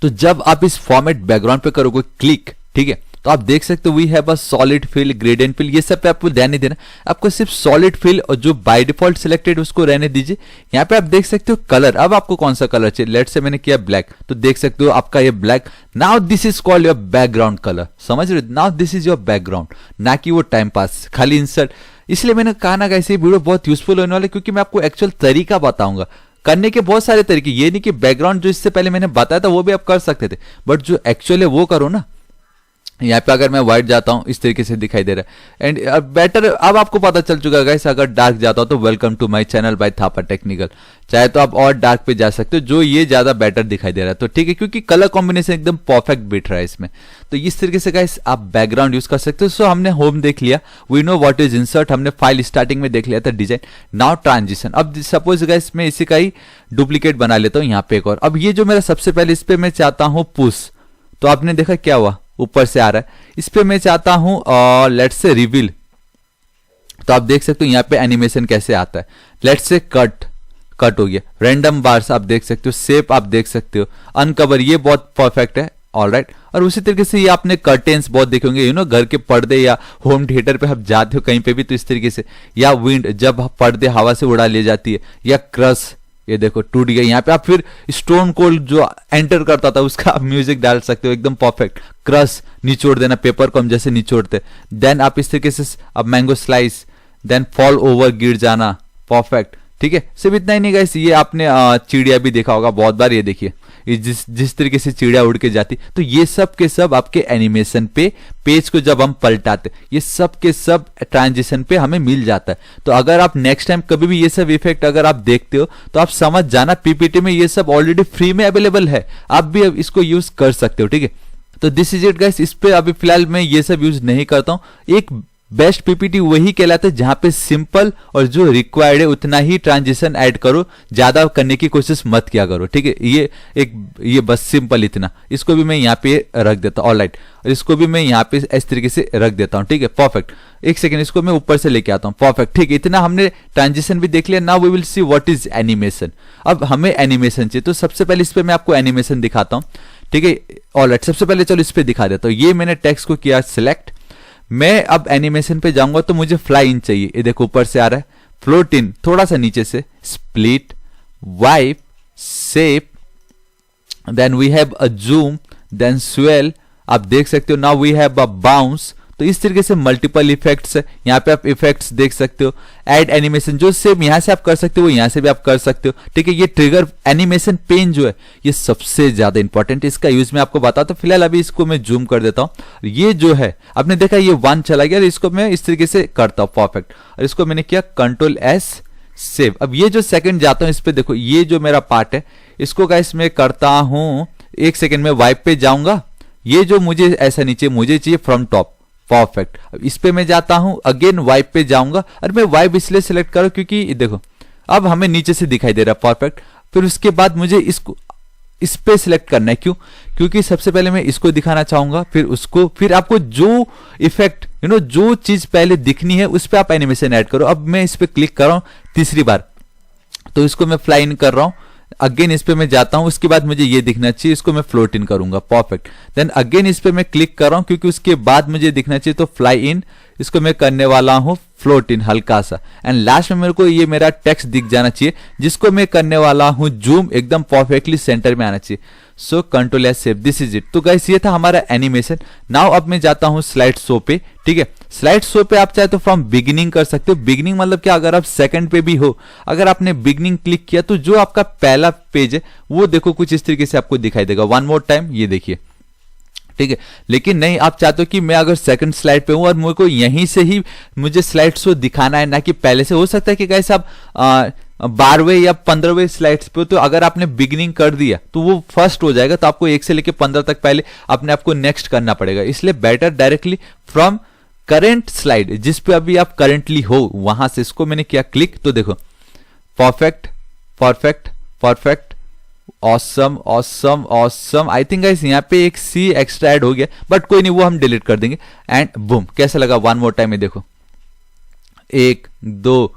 तो जब आप इस फॉर्मेट बैकग्राउंड पे करोगे क्लिक, ठीक है, तो आप देख सकते हो we have a solid fill, gradient fill, ये सब पे आपको ध्यान नहीं देना, आपको सिर्फ सॉलिड फिल और जो बाय डिफॉल्ट सिलेक्टेड उसको रहने दीजिए। यहाँ पे आप देख सकते हो कलर, अब आपको कौन सा कलर चाहिए, लेट से मैंने किया ब्लैक, तो देख सकते हो आपका ये black. Now this is called your background colour, समझ रहे हो, now this is your background, ना कि वो टाइम पास खाली इंसर्ट। इसलिए मैंने कहा ना गाइस ये वीडियो बहुत यूजफुल होने वाला है, क्योंकि मैं आपको एक्चुअल तरीका बताऊंगा करने के। बहुत सारे तरीके, ये नहीं कि बैकग्राउंड जो इससे पहले मैंने बताया था वो भी आप कर सकते थे, बट जो एक्चुअल है वो करो ना। यहाँ पे अगर मैं व्हाइट जाता हूं इस तरीके से दिखाई दे रहा है एंड बेटर। अब आपको पता चल चुका है गाइस, अगर डार्क जाता हो तो welcome to my channel by Thapa technical, चाहे तो आप और डार्क पे जा सकते हो, जो ये ज्यादा बेटर दिखाई दे रहा है। तो ठीक है, क्योंकि कलर कॉम्बिनेशन एकदम परफेक्ट बिठ रहा है इसमें। तो इस तरीके से गाइस आप बैकग्राउंड यूज कर सकते हो। सो हमने होम देख लिया, we know what is insert, हमने फाइल स्टार्टिंग में देख लिया था, डिजाइन। Now transition. अब सपोज गाइस मैं इसी का ही डुप्लीकेट बना लेता हूं यहाँ पे एक और। अब ये जो मेरा सबसे पहले इस पे मैं चाहता हूं पुश, तो आपने देखा क्या हुआ, ऊपर से आ रहा है। इस पे मैं चाहता हूं लेट्स से रिवील, तो आप देख सकते हो यहाँ पे एनिमेशन कैसे आता है। लेट्स से कट हो गया। रैंडम बार्स आप देख सकते हो, शेप आप देख सकते हो, अनकवर, ये बहुत परफेक्ट है, ऑलराइट। और उसी तरीके से ये आपने कर्टेन्स बहुत देखे होंगे, यू नो घर के पर्दे या होम थिएटर पे आप जाते हो कहीं पे भी, तो इस तरीके से, या विंड जब पर्दे हवा से उड़ा ले जाती है, या क्रश, ये देखो टूट गया। यहाँ पे आप फिर स्टोन कोल्ड जो एंटर करता था उसका आप म्यूजिक डाल सकते हो, एकदम परफेक्ट। क्रश निचोड़ देना, पेपर को हम जैसे निचोड़ते, देन आप इस तरीके से अब mango slice, then fall over, गिर जाना, परफेक्ट। ठीक है, सिर्फ इतना ही नहीं गाइस, ये आपने चिड़िया भी देखा होगा बहुत बार, ये देखिए ये जिस जिस तरीके से चिड़िया उड़ के जाती, तो ये सब के सब आपके एनिमेशन पे पेज को जब हम पलटाते ये सब के सब ट्रांजिशन पे हमें मिल जाता है। तो अगर आप नेक्स्ट टाइम कभी भी ये सब इफेक्ट अगर आप देखते हो तो आप समझ जाना पीपीटी में ये सब ऑलरेडी फ्री में अवेलेबल है, आप भी अब इसको यूज कर सकते हो। ठीक है, तो दिस इज इट गाइस। इस पे अभी फिलहाल मैं ये सब यूज नहीं करता हूं। एक बेस्ट पीपीटी वही कहलाता है जहां पे सिंपल और जो रिक्वायर्ड है उतना ही ट्रांजिशन ऐड करो, ज्यादा करने की कोशिश मत किया करो। ठीक है, ये बस सिंपल इतना। इसको भी मैं यहाँ पे रख देता हूँ, ऑलराइट, और इसको भी मैं यहाँ पे इस तरीके से रख देता हूँ। ठीक है, परफेक्ट। एक सेकंड, इसको मैं ऊपर से लेके आता हूँ। परफेक्ट, ठीक है, इतना हमने ट्रांजिशन भी देख लिया। Now we will see what is animation. अब हमें एनिमेशन चाहिए, तो सबसे पहले इस पे मैं आपको एनिमेशन दिखाता हूँ। ठीक है, ऑलराइट, सबसे पहले चलो इस पे दिखा देता हूँ। ये मैंने टेक्स्ट को किया सिलेक्ट। मैं अब एनिमेशन पे जाऊंगा तो मुझे फ्लाई इन चाहिए। ये देखो ऊपर से आ रहा है, फ्लोट इन थोड़ा सा नीचे से, split, wipe, shape, then we have a zoom, then swell, आप देख सकते हो। Now we have a bounce. तो इस तरीके से मल्टीपल इफेक्ट्स है, यहाँ पे आप इफेक्ट्स देख सकते हो। ऐड एनिमेशन, जो सेम यहाँ से आप कर सकते हो यहाँ से भी आप कर सकते हो। ठीक है, ये ट्रिगर एनिमेशन पेन जो है ये सबसे ज्यादा इंपॉर्टेंट, इसका यूज मैं आपको बताता हूँ। फिलहाल अभी इसको मैं जूम कर देता हूँ। ये जो है आपने देखा ये 1 चला गया, इसको मैं इस तरीके से करता हूँ, परफेक्ट। और इसको मैंने किया कंट्रोल एस, सेव। अब ये जो सेकंड जाता हूँ इस पे देखो, ये जो मेरा पार्ट है इसको गाइस मैं करता हूँ। एक सेकंड में वाइप पे जाऊंगा, ये जो मुझे ऐसा नीचे मुझे चाहिए फ्रॉम टॉप, परफेक्ट। अब इस पे मैं जाता हूं, अगेन वाइप पे जाऊंगा, और मैं वाइप इसलिए सिलेक्ट करूं क्योंकि देखो अब हमें नीचे से दिखाई दे रहा है, परफेक्ट। फिर उसके बाद मुझे इसको इस पे सिलेक्ट करना है, क्यों? क्योंकि सबसे पहले मैं इसको दिखाना चाहूंगा, फिर उसको, फिर आपको जो इफेक्ट जो चीज पहले दिखनी है उस पे आप एनिमेशन ऐड करो। अब मैं इस पे क्लिक कर रहा हूं तीसरी बार, तो इसको मैं फ्लाई इन कर रहा हूं। अगेन इस पे मैं जाता हूं, उसके बाद मुझे ये दिखना चाहिए, इसको मैं फ्लोट इन करूंगा, परफेक्ट। देन अगेन इस पे मैं क्लिक कर रहा हूं क्योंकि उसके बाद मुझे दिखना चाहिए, तो फ्लाई इन, इसको मैं करने वाला हूं फ्लोट इन हल्का सा। एंड लास्ट में मेरे को ये मेरा टेक्स्ट दिख जाना चाहिए, जिसको मैं करने वाला हूं जूम, एकदम परफेक्टली सेंटर में आना चाहिए। सो control S, save, this is it. तो गाइस ये था हमारा एनिमेशन। नाउ अब मैं जाता हूं स्लाइड शो पे। ठीक है, स्लाइड शो पे आप चाहे तो फ्रॉम बिगिनिंग कर सकते हो। बिगिनिंग मतलब क्या, अगर आप सेकंड पे भी हो, अगर आपने बिगिनिंग क्लिक किया तो जो आपका पहला पेज है वो देखो कुछ इस तरीके से आपको दिखाई देगा। वन मोर टाइम, ये देखिए, ठीक है। लेकिन नहीं, आप चाहते हो कि मैं अगर सेकंड स्लाइड पे हूं और मुझे को यहीं से ही मुझे स्लाइड शो दिखाना है, ना कि पहले से। हो सकता है कि गाइस आप 12वें या 15वें स्लाइड्स पे हो, तो अगर आपने बिगिनिंग कर दिया तो वो फर्स्ट हो जाएगा, तो आपको 1 से लेकर 15 तक पहले अपने आपको नेक्स्ट करना पड़ेगा। इसलिए better directly from current slide, जिस पे अभी आप करंटली हो, वहां से इसको मैंने किया क्लिक, तो देखो perfect perfect perfect, awesome awesome awesome. आई थिंक गाइस यहाँ पे एक सी एक्स्ट्रा ऐड हो गया, बट कोई नहीं, वो हम डिलीट कर देंगे। एंड बूम, कैसा लगा? वन मोर टाइम में देखो, 1 2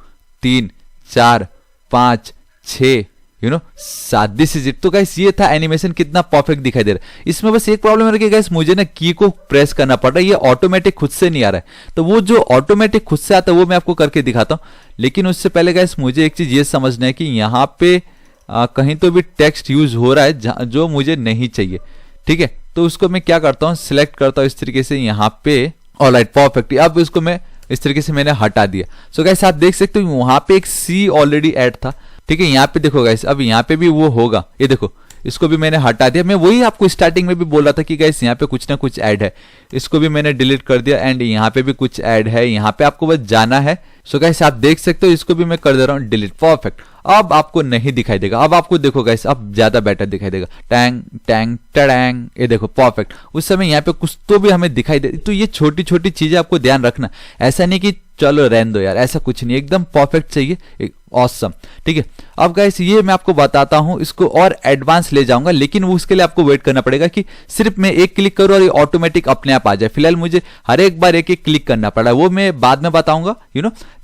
3 4 5 6 7, दिस इज इट। तो गाइस ये था एनिमेशन, कितना परफेक्ट दिखाई दे रहा है। इसमें बस एक प्रॉब्लम है कि गाइस मुझे ना की को प्रेस करना पड़ रहा है, ये ऑटोमेटिक खुद से नहीं आ रहा है। तो वो जो ऑटोमेटिक खुद से आता है वो मैं आपको करके दिखाता हूं। लेकिन उससे पहले गाइस मुझे एक चीज ये समझना है कि यहाँ पे कहीं तो भी टेक्स्ट यूज हो रहा है जो मुझे नहीं चाहिए। ठीक है, तो उसको मैं क्या करता हूँ, सिलेक्ट करता हूँ इस तरीके से यहाँ पे, ऑलराइट, परफेक्ट। अब इसको मैं इस तरीके से मैंने हटा दिया। सो गाइस आप देख सकते हो वहां पे एक सी ऑलरेडी ऐड था। ठीक है, यहाँ पे देखो गाइस, अब यहाँ पे भी वो होगा, ये देखो, इसको भी मैंने हटा दिया। मैं वही आपको स्टार्टिंग में भी बोल रहा था कि गाइस यहाँ पे कुछ ना कुछ ऐड है, इसको भी मैंने डिलीट कर दिया। एंड यहाँ पे भी कुछ ऐड है, यहाँ पे आपको बस जाना है। सो गाइस आप देख सकते हो, इसको भी मैं कर दे रहा हूँ डिलीट, परफेक्ट। अब आपको नहीं दिखाई देगा, अब आपको देखो गाइस, अब ज्यादा बेटर दिखाई देगा, टैंग टैंग टैंग, ये देखो परफेक्ट। उस समय यहाँ पे कुछ तो भी हमें दिखाई दे। तो ये छोटी छोटी चीजें आपको ध्यान रखना, ऐसा नहीं कि चलो रहने दो यार, ऐसा कुछ नहीं, एकदम परफेक्ट चाहिए, ऑसम। ठीक है, अब गाइस ये मैं आपको बताता हूं, इसको और एडवांस ले जाऊंगा, लेकिन उसके लिए आपको वेट करना पड़ेगा कि सिर्फ मैं एक क्लिक करूं और ये ऑटोमेटिक अपने आप आ जाए। फिलहाल मुझे हर एक बार एक एक क्लिक करना पड़ा है, वो मैं बाद में बताऊंगा,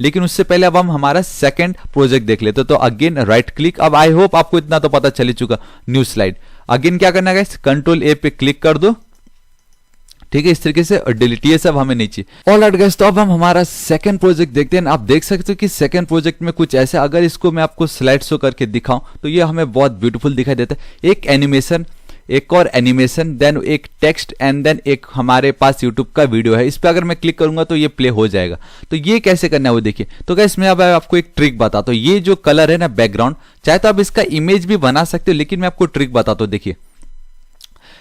लेकिन उससे पहले अब हम हमारा सेकंड प्रोजेक्ट देख लेते। तो अगेन राइट क्लिक। अब आई होप आपको इतना तो पता चल ही चुका, न्यू स्लाइड। अगेन क्या करना है गाइस, कंट्रोल ए पे क्लिक कर दो। ठीक है, इस तरीके से डिलीट, ये सब हमें नहीं चाहिए। ऑलराइट गाइस, तो अब हम हमारा सेकंड प्रोजेक्ट देखते हैं। आप देख सकते हो कि सेकंड प्रोजेक्ट में कुछ ऐसा, अगर इसको मैं आपको स्लाइड शो करके दिखाऊं तो ये हमें बहुत ब्यूटीफुल दिखाई देता है। एक एनिमेशन, एक और एनिमेशन, देन एक टेक्स्ट एंड देन एक हमारे पास यूट्यूब का वीडियो है। इस पर अगर मैं क्लिक करूंगा तो ये प्ले हो जाएगा। तो ये कैसे करना है वो देखिए। तो गाइस मैं अब आपको एक ट्रिक बताता हूँ। ये जो कलर है ना बैकग्राउंड, चाहे तो आप इसका इमेज भी बना सकते हो, लेकिन मैं आपको ट्रिक बताता हूँ। देखिए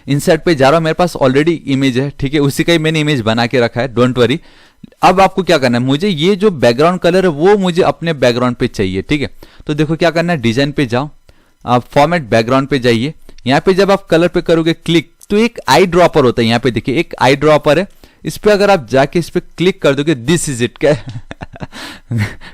इंसर्ट पे जा रहा हूं, मेरे पास ऑलरेडी इमेज है, ठीक है, उसी का ही मैंने इमेज बना के रखा है, डोंट वरी। अब आपको क्या करना है, मुझे ये जो बैकग्राउंड कलर है वो मुझे अपने बैकग्राउंड पे चाहिए, ठीक है। तो देखो क्या करना है, डिजाइन पे जाओ, आप फॉर्मेट बैकग्राउंड पे जाइए। यहाँ पे जब आप कलर पे करोगे क्लिक, तो एक आई ड्रॉपर होता है, यहाँ पे देखिए एक आई ड्रॉपर है। इस पे अगर आप जाके इस पे क्लिक कर दोगे, दिस इज इट।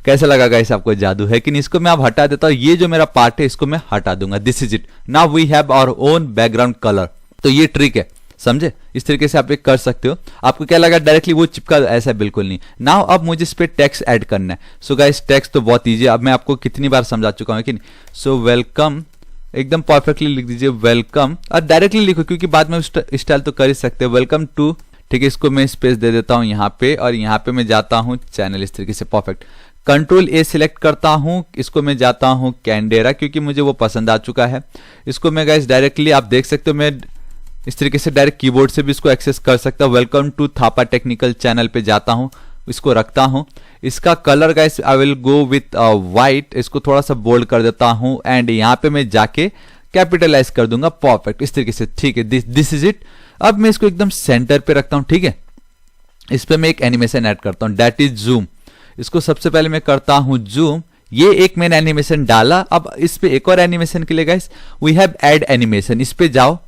कैसा लगा गाइस आपको, जादू है कि नहीं। इसको मैं आप हटा देता हूँ, ये जो मेरा पार्ट है इसको मैं हटा दूंगा, this is it. Now we have our own background colour. तो ये ट्रिक है, समझे, इस तरीके से आप एक कर सकते हो। आपको क्या लगा डायरेक्टली वो चिपका, ऐसा बिल्कुल नहीं। नाउ अब मुझे इस पे टेक्स्ट ऐड करना है। सो गाइस टेक्स्ट तो बहुत ईजी, अब मैं आपको कितनी बार समझा चुका हूं कि नहीं। सो वेलकम, एकदम परफेक्टली लिख दीजिए वेलकम, और डायरेक्टली लिखो क्योंकि बाद में स्टाइल तो कर ही सकते हो, वेलकम टू, ठीक है। इसको मैं स्पेस दे देता हूं यहाँ पे, और यहाँ पे मैं जाता हूँ चैनल, इस तरीके से परफेक्ट। कंट्रोल ए सिलेक्ट करता हूं, इसको मैं जाता हूं कैंडेरा, क्योंकि मुझे वो पसंद आ चुका है। इसको मैं गाइस डायरेक्टली आप देख सकते हो, मैं इस तरीके से डायरेक्ट कीबोर्ड से भी इसको एक्सेस कर सकता हूं। Welcome to Thapa technical channel पे जाता हूं, इसको रखता हूं। इसका colour guys I will go with white, इसको थोड़ा सा बोल्ड कर देता हूं, एंड यहाँ पे मैं जाके कैपिटलाइज कर दूंगा, परफेक्ट, इस तरीके से, ठीक है। This is it. अब मैं इसको एकदम सेंटर पे रखता हूं, ठीक है। इस पे मैं एक एनिमेशन ऐड करता हूं, दैट इज जूम। इसको सबसे पहले मैं करता हूं जूम, ये एक मैंने एनिमेशन डाला। अब इस पे एक और एनिमेशन के लिए guys we have add animation, इस पे जाओ,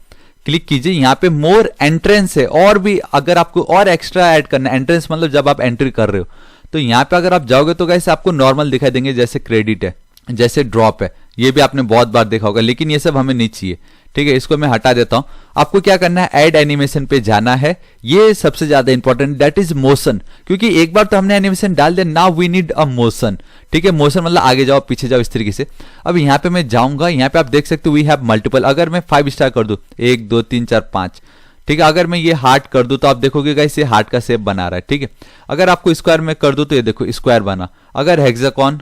क्लिक कीजिए, यहाँ पे मोर एंट्रेंस है, और भी अगर आपको और एक्स्ट्रा ऐड करना है, एंट्रेंस मतलब जब आप एंट्री कर रहे हो, तो यहाँ पे अगर आप जाओगे तो गाइस आपको नॉर्मल दिखाई देंगे, जैसे क्रेडिट है, जैसे ड्रॉप है, ये भी आपने बहुत बार देखा होगा, लेकिन ये सब हमें नहीं चाहिए, ठीक है। इसको मैं हटा देता हूं। आपको क्या करना है, ऐड एनिमेशन पे जाना है, ये सबसे ज्यादा इंपॉर्टेंट, दैट इज मोशन, क्योंकि एक बार तो हमने एनिमेशन डाल दिया, now we need a motion, ठीक है। मोशन मतलब आगे जाओ पीछे जाओ, इस तरीके से। अब यहाँ पे मैं जाऊंगा, यहाँ पे आप देख सकते हो वी हैव मल्टीपल, अगर मैं 5 स्टार कर दूं, 1 2 3 4 5, ठीक है। अगर मैं ये हार्ट कर दूं तो आप देखोगे गाइस ये हार्ट का शेप बना रहा है, ठीक है। अगर आपको स्क्वायर में कर दूं तो ये देखो स्क्वायर बना। अगर हेक्सागोन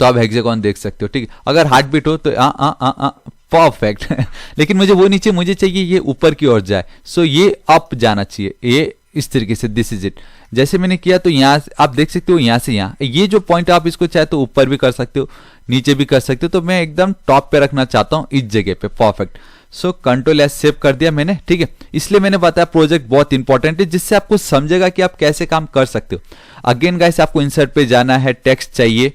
तो आप हेक्सागोन देख सकते हो, ठीक है। अगर हार्ट बीट हो तो परफेक्ट। लेकिन मुझे वो नीचे, मुझे चाहिए ये ऊपर की ओर जाए, सो ये अप जाना चाहिए, ये इस तरीके से, दिस इज इट। जैसे मैंने किया तो यहाँ आप देख सकते हो, यहाँ से यहाँ ये जो पॉइंट आप इसको चाहे तो ऊपर भी कर सकते हो, नीचे भी कर सकते हो, तो मैं एकदम टॉप पे रखना चाहता हूँ, इस जगह पे, perfect. So control S save कर दिया मैंने, ठीक है। इसलिए मैंने बताया प्रोजेक्ट बहुत इंपॉर्टेंट है, जिससे आपको समझेगा कि आप कैसे काम कर सकते हो। अगेन गाइस आपको इंसर्ट पे जाना है, टेक्स्ट चाहिए,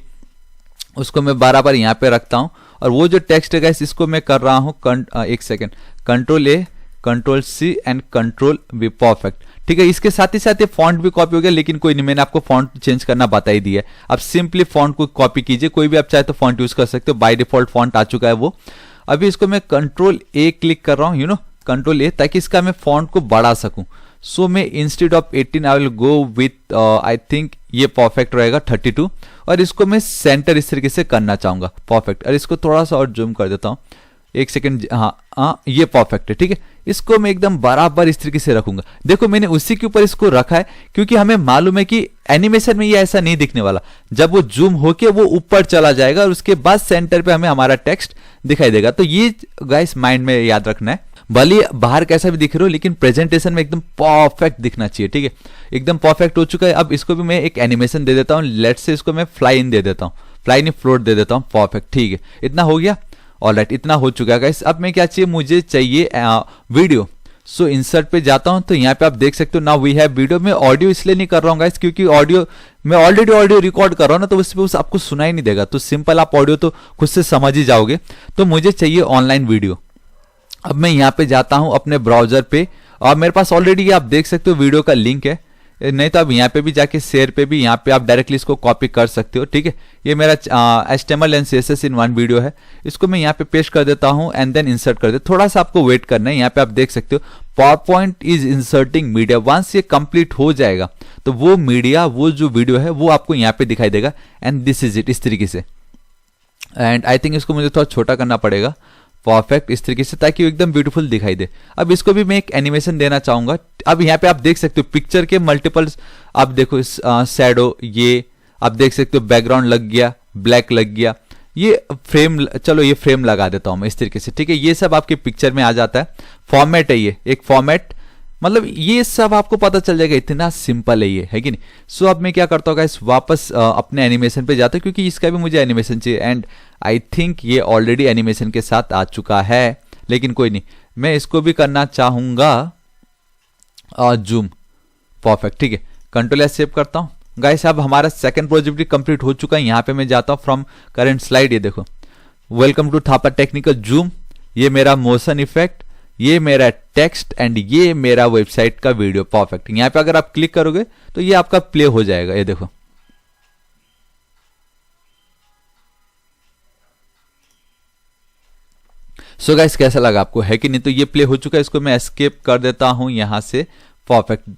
उसको मैं बराबर यहाँ पे रखता हूं, और वो जो टेक्स्ट है गाइस इसको मैं कर रहा हूं, एक second, control A, control C and control V, perfect, ठीक है। इसके साथ ही साथ ये फॉन्ट भी कॉपी हो गया, लेकिन कोई नहीं, मैंने आपको फॉन्ट चेंज करना बता ही दिया है। आप सिंपली फॉन्ट को कॉपी कीजिए, कोई भी आप चाहे तो फॉन्ट यूज कर सकते हो, बाय डिफॉल्ट फॉन्ट आ चुका है वो। अभी इसको मैं कंट्रोल ए क्लिक कर रहा हूं, कंट्रोल ए, ताकि इसका मैं फॉन्ट को बढ़ा सकूं। सो मैं instead of 18 I will go with I think ये परफेक्ट रहेगा 32, और इसको मैं सेंटर इस तरीके से करना चाहूंगा, परफेक्ट। और इसको थोड़ा सा और जूम कर देता हूं, एक सेकंड, हाँ ये परफेक्ट है, ठीक है। इसको मैं एकदम बराबर इस तरीके से रखूंगा। देखो मैंने उसी के ऊपर इसको रखा है, क्योंकि हमें मालूम है कि एनिमेशन में ये ऐसा नहीं दिखने वाला, जब वो जूम होके वो ऊपर चला जाएगा, और उसके बाद सेंटर पे हमें हमारा टेक्स्ट दिखाई देगा। तो ये गाइस माइंड में याद रखना है, भले बाहर कैसा भी दिख रहे हो, लेकिन प्रेजेंटेशन में एकदम परफेक्ट दिखना चाहिए, ठीक है। एकदम परफेक्ट हो चुका है। अब इसको भी मैं एक एनिमेशन दे देता हूं, लेट्स से इसको मैं फ्लाई इन दे देता हूं, फ्लाई इन फ्लोट दे देता हूं, परफेक्ट, ठीक है। इतना हो गया, ऑलराइट, इतना हो चुका है गाइस। अब मैं क्या चाहिए, मुझे चाहिए वीडियो। सो इंसर्ट पे जाता हूं, तो यहाँ पे आप देख सकते हो, नाउ वी हैव वीडियो। मैं ऑडियो इसलिए नहीं कर रहा हूँ गाइस, क्योंकि ऑडियो मैं ऑलरेडी ऑडियो रिकॉर्ड कर रहा हूं ना, तो उस पे आपको सुनाई नहीं देगा, तो सिंपल आप ऑडियो तो खुद से समझ ही जाओगे। तो मुझे चाहिए ऑनलाइन वीडियो। अब मैं यहाँ पे जाता हूं अपने ब्राउजर पे, और मेरे पास ऑलरेडी आप देख सकते हो वीडियो का लिंक है, नहीं तो आप यहाँ पे भी जाके शेयर पे भी यहाँ पे आप डायरेक्टली इसको कॉपी कर सकते हो, ठीक है। ये मेरा HTML and CSS in one video है, इसको मैं यहाँ पे पेस्ट कर देता हूँ, एंड देन इंसर्ट कर दे। थोड़ा सा आपको वेट करना है, यहाँ पे आप देख सकते हो PowerPoint is inserting media. Once ये कंप्लीट हो जाएगा तो वो मीडिया, वो जो वीडियो है वो आपको यहाँ पे दिखाई देगा, एंड दिस इज इट, इस तरीके से। एंड आई थिंक इसको मुझे थोड़ा छोटा करना पड़ेगा, परफेक्ट, इस तरीके से, ताकि वो एकदम ब्यूटीफुल दिखाई दे। अब इसको भी मैं एक एनिमेशन देना चाहूंगा। अब यहाँ पे आप देख सकते हो पिक्चर के मल्टीपल्स, आप देखो शैडो, ये आप देख सकते हो बैकग्राउंड लग गया, ब्लैक लग गया, ये फ्रेम, चलो ये फ्रेम लगा देता हूं मैं इस तरीके से, ठीक है। ये सब आपके पिक्चर में आ जाता है, फॉर्मेट है ये एक फॉर्मेट, मतलब ये सब आपको पता चल जाएगा, इतना सिंपल है ये, है कि नहीं। सो अब मैं क्या करता हूँ गाइस, वापस अपने एनिमेशन पे जाता हूँ, क्योंकि इसका भी मुझे एनिमेशन चाहिए, एंड आई थिंक ये ऑलरेडी एनिमेशन के साथ आ चुका है, लेकिन कोई नहीं, मैं इसको भी करना चाहूंगा जूम, परफेक्ट, ठीक है। कंट्रोल एस सेव करता हूँ गाइस। अब हमारा सेकंड प्रोजेक्ट भी कंप्लीट हो चुका है। यहाँ पे मैं जाता हूँ फ्रॉम करंट स्लाइड, ये देखो, welcome to Thapa technical zoom, ये मेरा मोशन इफेक्ट, ये मेरा टेक्स्ट, एंड ये मेरा वेबसाइट का वीडियो, परफेक्ट। यहाँ पे अगर आप क्लिक करोगे तो ये आपका प्ले हो जाएगा, ये देखो। सो गाइस कैसा लगा आपको, है कि नहीं। तो ये प्ले हो चुका है, इसको मैं एस्केप कर देता हूं यहां से, परफेक्ट।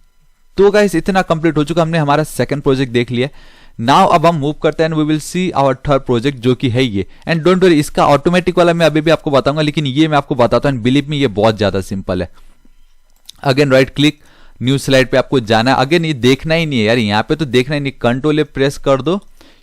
तो गाइस इतना कंप्लीट हो चुका, हमने हमारा सेकंड प्रोजेक्ट देख लिया। नाउ अब हम मूव करते हैं and we will see our third project, जो कि है ये। एंड डोंट वरी, इसका ऑटोमेटिक वाला मैं अभी भी आपको बताऊंगा, लेकिन ये मैं आपको बताता हूं, एंड बिलीव मी ये बहुत ज्यादा सिंपल है। Again right click, new slide पे आपको जाना है। अगेन ये देखना ही नहीं है यार, यहाँ पे तो देखना ही नहीं, कंट्रोल ए प्रेस कर दो,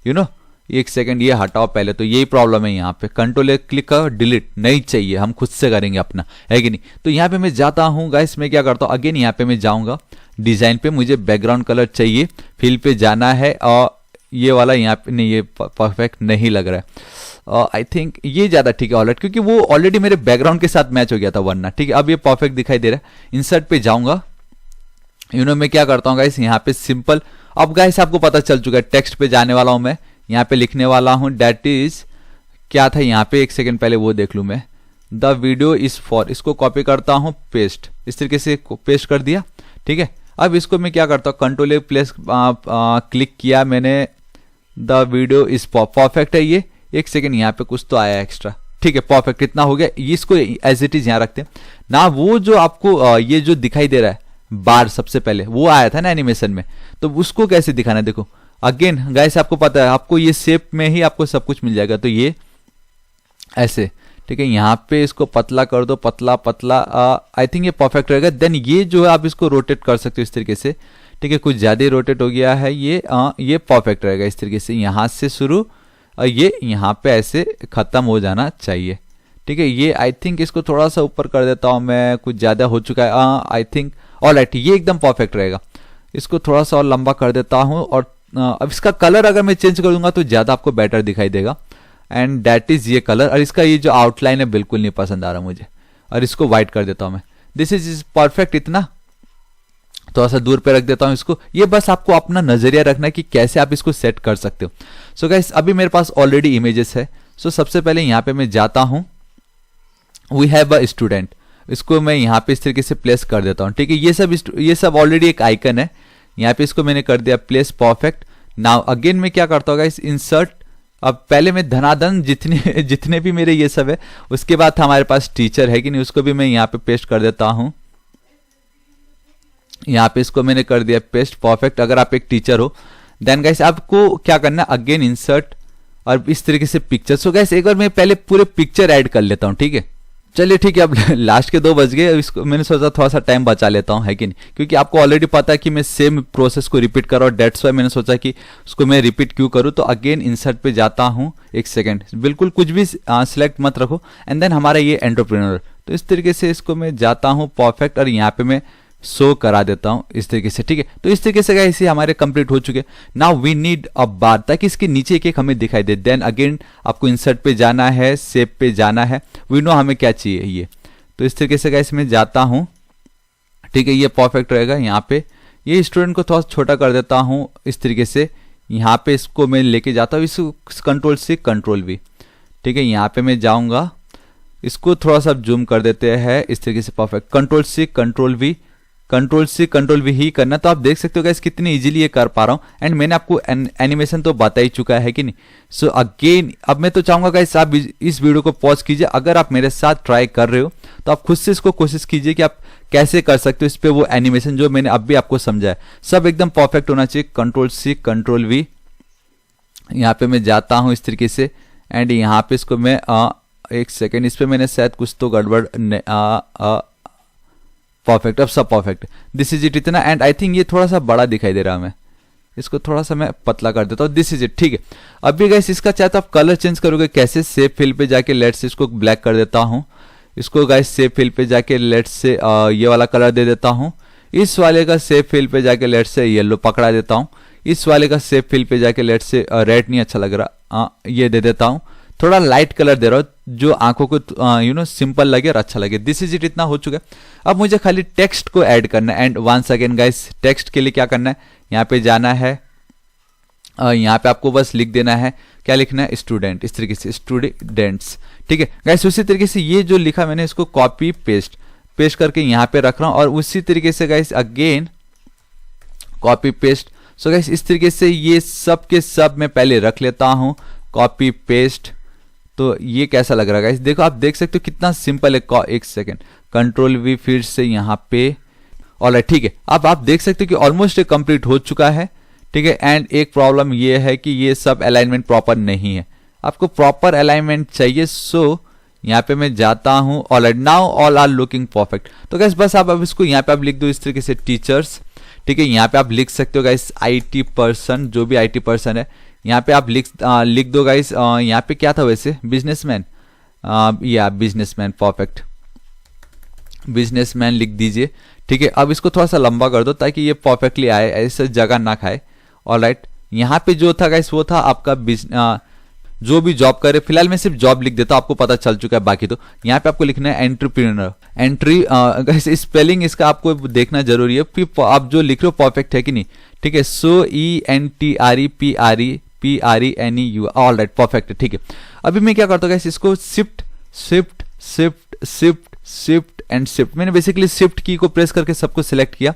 यू नो। एक सेकंड ये हटाओ पहले, तो यही प्रॉब्लम है यहाँ पे। कंट्रोल ए क्लिक करो, डिलीट नहीं चाहिए, हम खुद से करेंगे अपना, है कि नहीं। तो यहाँ पे मैं जाता हूँ गाइस, मैं क्या करता हूँ, अगेन यहाँ पे मैं जाऊंगा डिजाइन पे, मुझे बैकग्राउंड कलर चाहिए, फिल पे जाना है, और ये वाला यहाँ पे नहीं, ये परफेक्ट नहीं लग रहा है, आई थिंक ये ज्यादा ठीक है ऑलरेडी, क्योंकि वो ऑलरेडी मेरे बैकग्राउंड के साथ मैच हो गया था वरना, ठीक है। अब ये परफेक्ट दिखाई दे रहा है। इंसर्ट पे जाऊंगा, यू नो, मैं क्या करता हूँ गाइस, यहाँ पे सिंपल, अब गाइस आपको पता चल चुका है, टेक्स्ट पे जाने वाला हूं मैं, यहाँ पे लिखने वाला हूं डेट इज, क्या था यहाँ पे, एक सेकंड पहले वो देख लूं मैं, द वीडियो इज फॉर, इसको कॉपी करता हूं, पेस्ट, इस तरीके से पेस्ट कर दिया, ठीक है। अब इसको मैं क्या करता हूँ, कंट्रोल ए प्लेस क्लिक किया मैंने, द वीडियो इज परफेक्ट है ये। एक सेकंड यहाँ पे कुछ तो आया एक्स्ट्रा, ठीक है, परफेक्ट, इतना हो गया। इसको एज इट इज यहाँ रखते हैं ना। वो जो आपको ये जो दिखाई दे रहा है बार, सबसे पहले वो आया था ना एनिमेशन में, तो उसको कैसे दिखाना है, देखो। अगेन गाइस आपको पता है, आपको ये शेप में ही आपको सब कुछ मिल जाएगा, तो ये ऐसे, ठीक है। यहाँ पे इसको पतला कर दो, पतला पतला, आई थिंक ये परफेक्ट रहेगा। देन ये जो है आप इसको रोटेट कर सकते हो इस तरीके से, ठीक है, कुछ ज्यादा ही रोटेट हो गया है ये परफेक्ट रहेगा इस तरीके से, यहाँ से शुरू और ये यहाँ पे ऐसे खत्म हो जाना चाहिए, ठीक है। ये आई थिंक इसको थोड़ा सा ऊपर कर देता हूँ मैं, कुछ ज्यादा हो चुका है, आई थिंक ऑलराइट, ये एकदम परफेक्ट रहेगा। इसको थोड़ा सा और लंबा कर देता हूँ, और अब इसका कलर अगर मैं चेंज कर दूंगा तो ज्यादा आपको बेटर दिखाई देगा, एंड दैट इज ये कलर। और इसका ये जो आउटलाइन है बिल्कुल नहीं पसंद आ रहा मुझे, और इसको व्हाइट कर देता हूं मैं। दिस इज परफेक्ट, इतना थोड़ा सा दूर पे रख देता हूं इसको। ये बस आपको अपना नजरिया रखना है कि कैसे आप इसको सेट कर सकते हो। सो गाइस अभी मेरे पास ऑलरेडी इमेजेस है। सो सबसे पहले यहाँ पे मैं जाता हूं, वी हैव अ स्टूडेंट, इसको मैं यहाँ पे इस तरीके से प्लेस कर देता हूँ, ठीक है। ये सब ऑलरेडी एक आइकन है, यहाँ पे इसको मैंने कर दिया प्लेस, परफेक्ट। नाउ अगेन मैं क्या करता हूँ गाइस, इंसर्ट, अब पहले मैं धनाधन जितने भी मेरे ये सब है, उसके बाद हमारे पास टीचर है कि नहीं, उसको भी मैं यहाँ पे पेस्ट कर देता हूँ। यहाँ पे इसको मैंने कर दिया पेस्ट, परफेक्ट। अगर आप एक टीचर हो, देन गाइस आपको क्या करना है, अगेन इंसर्ट, और इस तरीके से पिक्चर। सो गाइस एक बार मैं पहले पूरे पिक्चर ऐड कर लेता हूँ, ठीक है। चलिए ठीक है, अब लास्ट के 2 बज गए, इसको मैंने सोचा थोड़ा सा टाइम बचा लेता हूँ, है कि नहीं, क्योंकि आपको ऑलरेडी पता है कि मैं सेम प्रोसेस को रिपीट कर रहा हूँ, डेट्स वाई मैंने सोचा कि उसको मैं रिपीट क्यों करूँ। तो अगेन इंसर्ट पे जाता हूँ, एक सेकंड, बिल्कुल कुछ भी सिलेक्ट मत रखो, एंड देन हमारा ये एंटरप्रेन्योर, तो इस तरीके से इसको मैं जाता हूँ, परफेक्ट, और यहाँ पे मैं शो करा देता हूं इस तरीके से, ठीक है। तो इस तरीके से गाइस ये हमारे कंप्लीट हो चुके। नाउ वी नीड अ बार, ताकि इसके नीचे एक हमें दिखाई दे। देन अगेन आपको इंसर्ट पे जाना है, शेप पे जाना है, वी नो हमें क्या चाहिए ये। तो इस तरीके से गाइस मैं जाता हूं, ठीक है, ये परफेक्ट रहेगा। यहाँ पे ये स्टूडेंट को थोड़ा छोटा कर देता हूं इस तरीके से, यहाँ पे इसको मैं लेके जाता हूँ, इसको कंट्रोल C कंट्रोल V, ठीक है। यहाँ पे मैं जाऊंगा, इसको थोड़ा सा जूम कर देते हैं इस तरीके से, perfect, control C control V, control C control V ही करना। तो आप देख सकते हो गाइस कितनी इजीली ये कर पा रहा हूं, एंड मैंने आपको एनिमेशन तो बता ही चुका है कि नहीं। सो अगेन अब मैं तो चाहूंगा गाइस आप इस वीडियो को पॉज कीजिए, अगर आप मेरे साथ ट्राई कर रहे हो तो आप खुद से इसको कोशिश कीजिए कि आप कैसे कर सकते हो इस पे वो एनिमेशन जो मैंने अब भी आपको समझाया, सब एकदम परफेक्ट होना चाहिए। कंट्रोल C कंट्रोल V, यहाँ पे मैं जाता हूँ इस तरीके से, एंड यहाँ पे इसको मैं एक सेकेंड, इस पे मैंने शायद कुछ तो गड़बड़, परफेक्ट, अब सब परफेक्ट, दिस इज इट, इतना। एंड आई थिंक ये थोड़ा सा बड़ा दिखाई दे रहा है हमें, इसको थोड़ा सा मैं पतला कर देता हूँ, दिस इज इट। ठीक है, अभी गाइस इसका चाहे तो आप कलर चेंज करोगे कैसे, सेव फिल पे जाके लेट्स से इसको ब्लैक कर देता हूँ, इसको गाइस सेव फिल पे जाके लेट्स से ये वाला कलर दे देता हूँ, इस वाले का सेव फिल पे जाके लेट्स से येलो पकड़ा देता हूँ, इस वाले का सेव फिल पे जाके लेट्स से रेड नहीं अच्छा लग रहा, ये दे देता हूँ, थोड़ा लाइट कलर दे रहा हूँ जो आंखों को सिंपल लगे और अच्छा लगे। दिस इज इट, इतना हो चुका है। अब मुझे खाली टेक्स्ट को ऐड करना है। And once again guys text के लिए क्या करना है, यहाँ पे जाना है, यहाँ पे आपको बस लिख देना है, क्या लिखना है, स्टूडेंट, इस तरीके से स्टूडेंट्स। ठीक है गाइस, उसी तरीके से ये जो लिखा मैंने इसको कॉपी पेस्ट करके यहाँ पे रख रहा हूँ, और उसी तरीके से guys again copy paste. So guys इस तरीके से ये सब के सब मैं पहले रख लेता हूँ, कॉपी पेस्ट। तो ये कैसा लग रहा है गाइस, देखो आप देख सकते हो कितना सिंपल है। एक सेकेंड, कंट्रोल वी फिर से यहाँ पे, ऑलराइट ठीक है। अब आप देख सकते हो कि ऑलमोस्ट कंप्लीट हो चुका है। ठीक है, एंड एक प्रॉब्लम ये है कि ये सब अलाइनमेंट प्रॉपर नहीं है, आपको प्रॉपर अलाइनमेंट चाहिए। सो यहाँ पे मैं जाता हूँ, alright now all are looking perfect. तो गाइस बस आप अब इसको यहाँ पे आप लिख दो इस तरीके से टीचर्स। ठीक है, यहाँ पे आप लिख सकते हो गाइस IT पर्सन, जो भी IT पर्सन है यहाँ पे आप लिख दो गाइस। यहाँ पे क्या था वैसे, बिजनेसमैन, या बिजनेसमैन, परफेक्ट, बिजनेसमैन लिख दीजिए। ठीक है, अब इसको थोड़ा सा लंबा कर दो ताकि ये परफेक्टली आए, ऐसे जगह ना खाए। ऑलराइट, यहाँ पे जो था गाइस वो था आपका जो भी जॉब करे, फिलहाल मैं सिर्फ जॉब लिख देता हूँ, आपको पता चल चुका है। बाकी तो यहाँ पे आपको लिखना है एंटरप्रेन्योर। गाइस स्पेलिंग इसका आपको देखना जरूरी है, फिर आप जो लिख रहे हो परफेक्ट है कि नहीं। ठीक है, सो ENTREPRENEU, ऑलराइट परफेक्ट है। ठीक है, अभी मैं क्या करता हूँ गाइस, इसको shift shift shift shift shift and shift, मैंने बेसिकली शिफ्ट की को प्रेस करके सबको सिलेक्ट किया।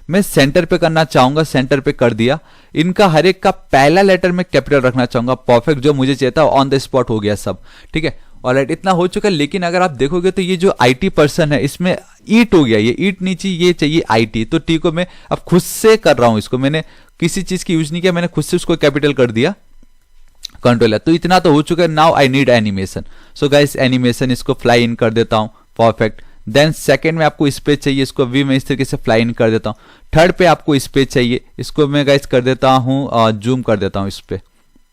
मैं सेंटर पे करना चाहूंगा, सेंटर पे कर दिया। इनका हर एक का पहला लेटर मैं कैपिटल रखना चाहूंगा, परफेक्ट, जो मुझे चाहिए था ऑन द स्पॉट हो गया सब। ठीक है, ऑलराइट इतना हो चुका है। लेकिन अगर आप देखोगे तो ये जो IT पर्सन है इसमें ईट हो गया, ये ईट नीचे, ये चाहिए IT। तो टी को मैं अब खुद से कर रहा हूं, इसको मैंने किसी चीज की यूज नहीं किया, मैंने खुद से उसको कैपिटल कर दिया, कंट्रोल है। तो इतना तो हो चुका है। Now I need animation. So guys animation, इसको फ्लाई इन कर देता हूं, परफेक्ट। देन सेकंड में आपको स्पेस चाहिए, इसको भी मैं इस तरीके से फ्लाई इन कर देता हूं। थर्ड पे आपको स्पेस चाहिए, इसको मैं गाइस कर देता हूं, जूम कर देता हूं इस पे।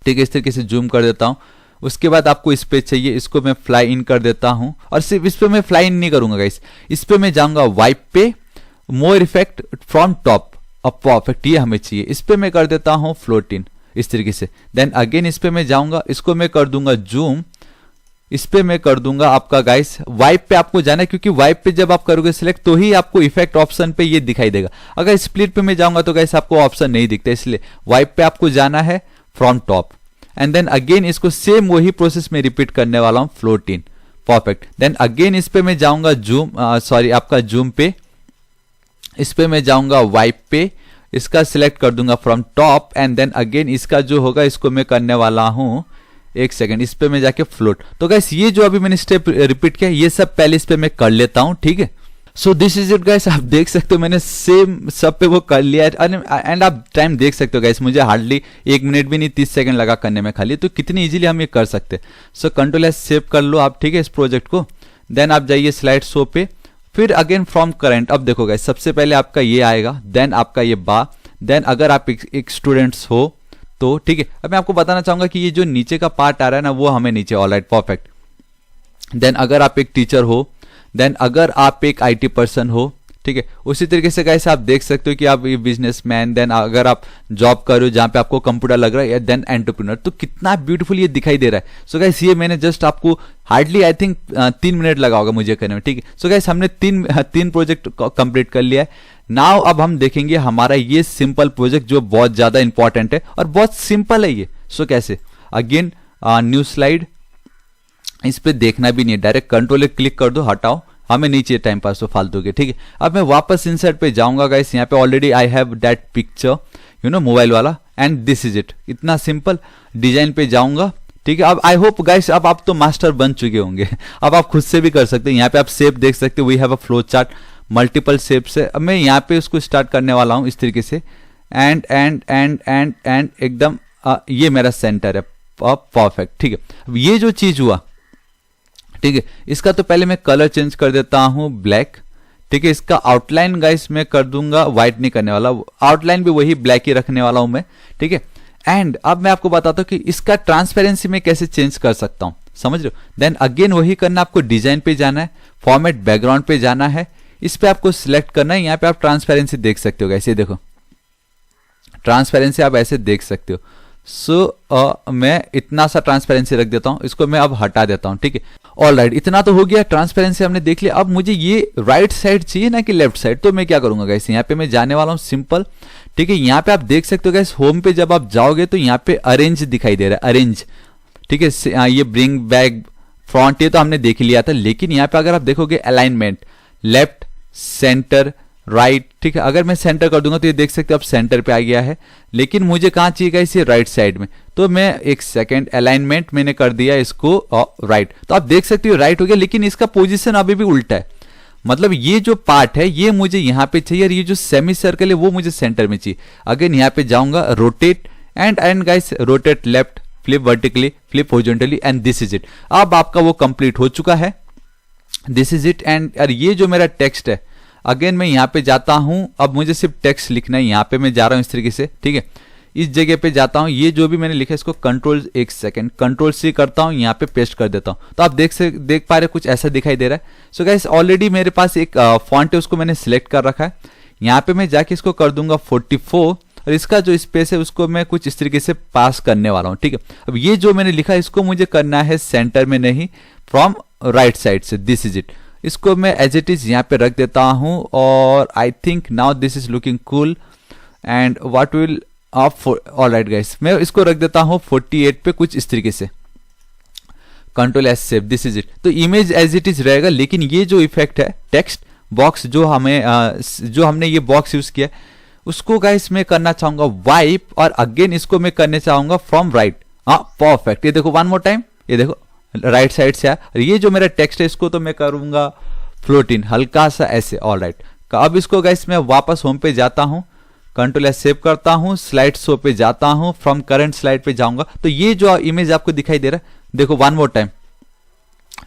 ठीक है, इस तरीके से जूम कर देता हूं। उसके बाद आपको स्पेस चाहिए, इसको मैं फ्लाई इन कर देता हूं। और सिर्फ इस पे मैं फ्लाई इन नहीं करूंगा गाइस, इस पे मैं जाऊंगा वाइप पे, मोर इफेक्ट फ्रॉम टॉप, अब परफेक्ट ये हमें चाहिए। इस पे मैं कर देता हूं फ्लोट इन इस तरीके से। देन अगेन इस पे मैं जाऊंगा, इसको मैं कर दूंगा जूम, इस पे मैं कर दूंगा आपका गाइस वाइप पे आपको जाना है, क्योंकि वाइप पे जब आप करोगे सिलेक्ट तो ही आपको इफेक्ट ऑप्शन पे ये दिखाई देगा। अगर स्प्लिट पे मैं जाऊंगा तो गाइस आपको ऑप्शन नहीं दिखता, इसलिए वाइप पे आपको जाना है from top. And then again इसको सेम वही प्रोसेस में रिपीट करने वाला हूं, float in, perfect. Then again इस पे मैं जाऊंगा जूम, सॉरी आपका जूम पे, इस पे मैं जाऊंगा वाइप पे, इसका सिलेक्ट कर दूंगा from top. And then again इसका जो होगा इसको मैं करने वाला हूं, एक सेकंड, इस पे मैं जाके फ्लोट। तो गाइस ये जो अभी मैंने स्टेप रिपीट किया ये सब पहले इस पे मैं कर लेता हूं। ठीक है, so this is it guys, आप देख सकते हो मैंने सेम सब पे वो कर लिया है। एंड आप टाइम देख सकते हो गाइस, मुझे हार्डली 1 मिनट भी नहीं 30 सेकंड लगा करने में खाली, तो कितनी इजीली हम ये कर सकते हैं। सो कंट्रोल एस सेव कर लो आप, ठीक है, इस प्रोजेक्ट को। देन आप जाइए स्लाइड शो पे, फिर अगेन फ्रॉम करंट। अब देखो गाइस सबसे पहले आपका ये आएगा, देन आपका ये बा, देन अगर आप एक स्टूडेंट्स हो तो ठीक है। अब मैं आपको बताना चाहूंगा कि ये जो नीचे का पार्ट आ रहा है ना वो हमें नीचे, ऑलराइट परफेक्ट। देन अगर आप एक टीचर हो, देन अगर आप एक IT पर्सन हो, ठीक है, उसी तरीके से गाइस आप देख सकते हो कि आप ये बिजनेसमैन, देन अगर आप जॉब कर रहे हो जहां पे आपको कंप्यूटर लग रहा है, देन एंटरप्रेन्योर। तो कितना ब्यूटीफुल ये दिखाई दे रहा है। सो गाइस ये मैंने जस्ट आपको हार्डली आई थिंक 3 मिनट लगा होगा मुझे करने में, ठीक है। सो गाइस हमने तीन प्रोजेक्ट कंप्लीट कर लिया है। नाउ अब हम देखेंगे हमारा ये सिंपल प्रोजेक्ट जो बहुत ज्यादा इंपॉर्टेंट है और बहुत सिंपल है ये। सो कैसे, अगेन न्यू स्लाइड, इस पे देखना भी नहीं है, डायरेक्ट कंट्रोल क्लिक कर दो, हटाओ, हमें नहीं चाहिए टाइम पास तो फालतू के, ठीक है। अब मैं वापस इंसर्ट पे जाऊंगा गाइस, यहाँ पे already I have that picture mobile वाला, एंड दिस इज इट, इतना सिंपल। डिजाइन पे जाऊंगा, ठीक है। अब आई होप गाइस अब आप तो मास्टर बन चुके होंगे, अब आप खुद से भी कर सकते हैं। यहाँ पे आप शेप देख सकते हो, we have a flow chart, multiple shapes है। अब मैं यहाँ पे उसको स्टार्ट करने वाला हूँ इस तरीके से, and and and and and एकदम ये मेरा सेंटर है, परफेक्ट, ठीक है। अब ये जो चीज हुआ, ठीक है, इसका तो पहले मैं कलर चेंज कर देता हूं ब्लैक, ठीक है। इसका आउटलाइन गाइस मैं कर दूंगा, व्हाइट नहीं करने वाला, आउटलाइन भी वही ब्लैक ही रखने वाला हूं मैं, ठीक है। एंड अब मैं आपको बताता हूं कि इसका ट्रांसपेरेंसी में कैसे चेंज कर सकता हूं, समझ रहे हो। देन अगेन वही करना, आपको डिजाइन पे जाना है, फॉर्मेट बैकग्राउंड पे जाना है, इस पे आपको सिलेक्ट करना है। यहाँ पे आप ट्रांसपेरेंसी देख सकते हो गाइस, ये देखो ट्रांसपेरेंसी आप ऐसे देख सकते हो। सो मैं इतना सा ट्रांसपेरेंसी रख देता हूं, इसको मैं अब हटा देता हूं, ठीक है। ऑलराइट, इतना तो हो गया, ट्रांसपेरेंसी हमने देख लिया। अब मुझे ये राइट साइड चाहिए ना कि लेफ्ट साइड, तो मैं क्या करूंगा गाइस, यहाँ पे मैं जाने वाला हूँ सिंपल, ठीक है। यहाँ पे आप देख सकते हो गाइस, होम पे जब आप जाओगे तो यहाँ पे अरेंज दिखाई दे रहा है, अरेंज, ठीक है। ये ब्रिंग बैक फ्रंट ये तो हमने देख लिया था, लेकिन यहाँ पे अगर आप देखोगे अलाइनमेंट लेफ्ट सेंटर राइट, ठीक है। अगर मैं सेंटर कर दूंगा तो ये देख सकते हो अब सेंटर पे आ गया है, लेकिन मुझे कहाँ चाहिए गाइस, ये राइट साइड में। तो मैं एक सेकंड, अलाइनमेंट मैंने कर दिया इसको राइट, तो आप देख सकते हो राइट हो गया, लेकिन इसका पोजीशन अभी भी उल्टा है। मतलब ये जो पार्ट है ये मुझे यहाँ पे चाहिए, और ये जो सेमी सर्कल है वो मुझे सेंटर में चाहिए। अगेन यहाँ पे जाऊंगा, rotate and guys rotate left, flip vertically, flip horizontally, and this is it. अब आपका वो कंप्लीट हो चुका है, दिस इज इट। एंड ये जो मेरा टेक्स्ट है, अगेन मैं यहाँ पे जाता हूं, अब मुझे सिर्फ टेक्स्ट लिखना है, यहाँ पे मैं जा रहा हूं इस तरीके से, ठीक है। इस जगह पे जाता हूं, ये जो भी मैंने लिखा है इसको कंट्रोल सी करता हूं, यहाँ पे पेस्ट कर देता हूं, तो आप देख पा रहे कुछ ऐसा दिखाई दे रहा है। सो गाइस ऑलरेडी मेरे पास एक फॉन्ट है, उसको मैंने सिलेक्ट कर रखा है। यहाँ पे मैं जाके इसको कर दूंगा 44, और इसका जो स्पेस है उसको मैं कुछ इस तरीके से पास करने वाला हूँ, ठीक है। अब ये जो मैंने लिखा है इसको मुझे करना है सेंटर में नहीं, फ्रॉम राइट साइड से, दिस इज इट। इसको मैं एज इट इज यहाँ पे रख देता हूं, और I think now this is looking cool and what will alright guys, मैं इसको रख देता हूं 48 पे, कुछ इस तरीके से, control S save, this is it. तो इमेज एज इट इज रहेगा, लेकिन ये जो इफेक्ट है टेक्स्ट बॉक्स जो हमने ये बॉक्स यूज किया उसको गाइस मैं करना चाहूंगा वाइप, और अगेन इसको मैं करने चाहूंगा फ्रॉम राइट। हाँ परफेक्ट, ये देखो वन मोर टाइम, ये देखो राइट साइड से आया। ये जो मेरा टेक्स्ट है इसको तो मैं करूंगा फ्लोट इन, हल्का सा ऐसे, ऑलराइट। अब इसको गाइस मैं वापस होम पे जाता हूं, कंट्रोल एस सेव करता हूं, स्लाइड शो पे जाता हूं, फ्रॉम करंट स्लाइड पे जाऊंगा, तो ये जो इमेज आपको दिखाई दे रहा है, देखो वन मोर टाइम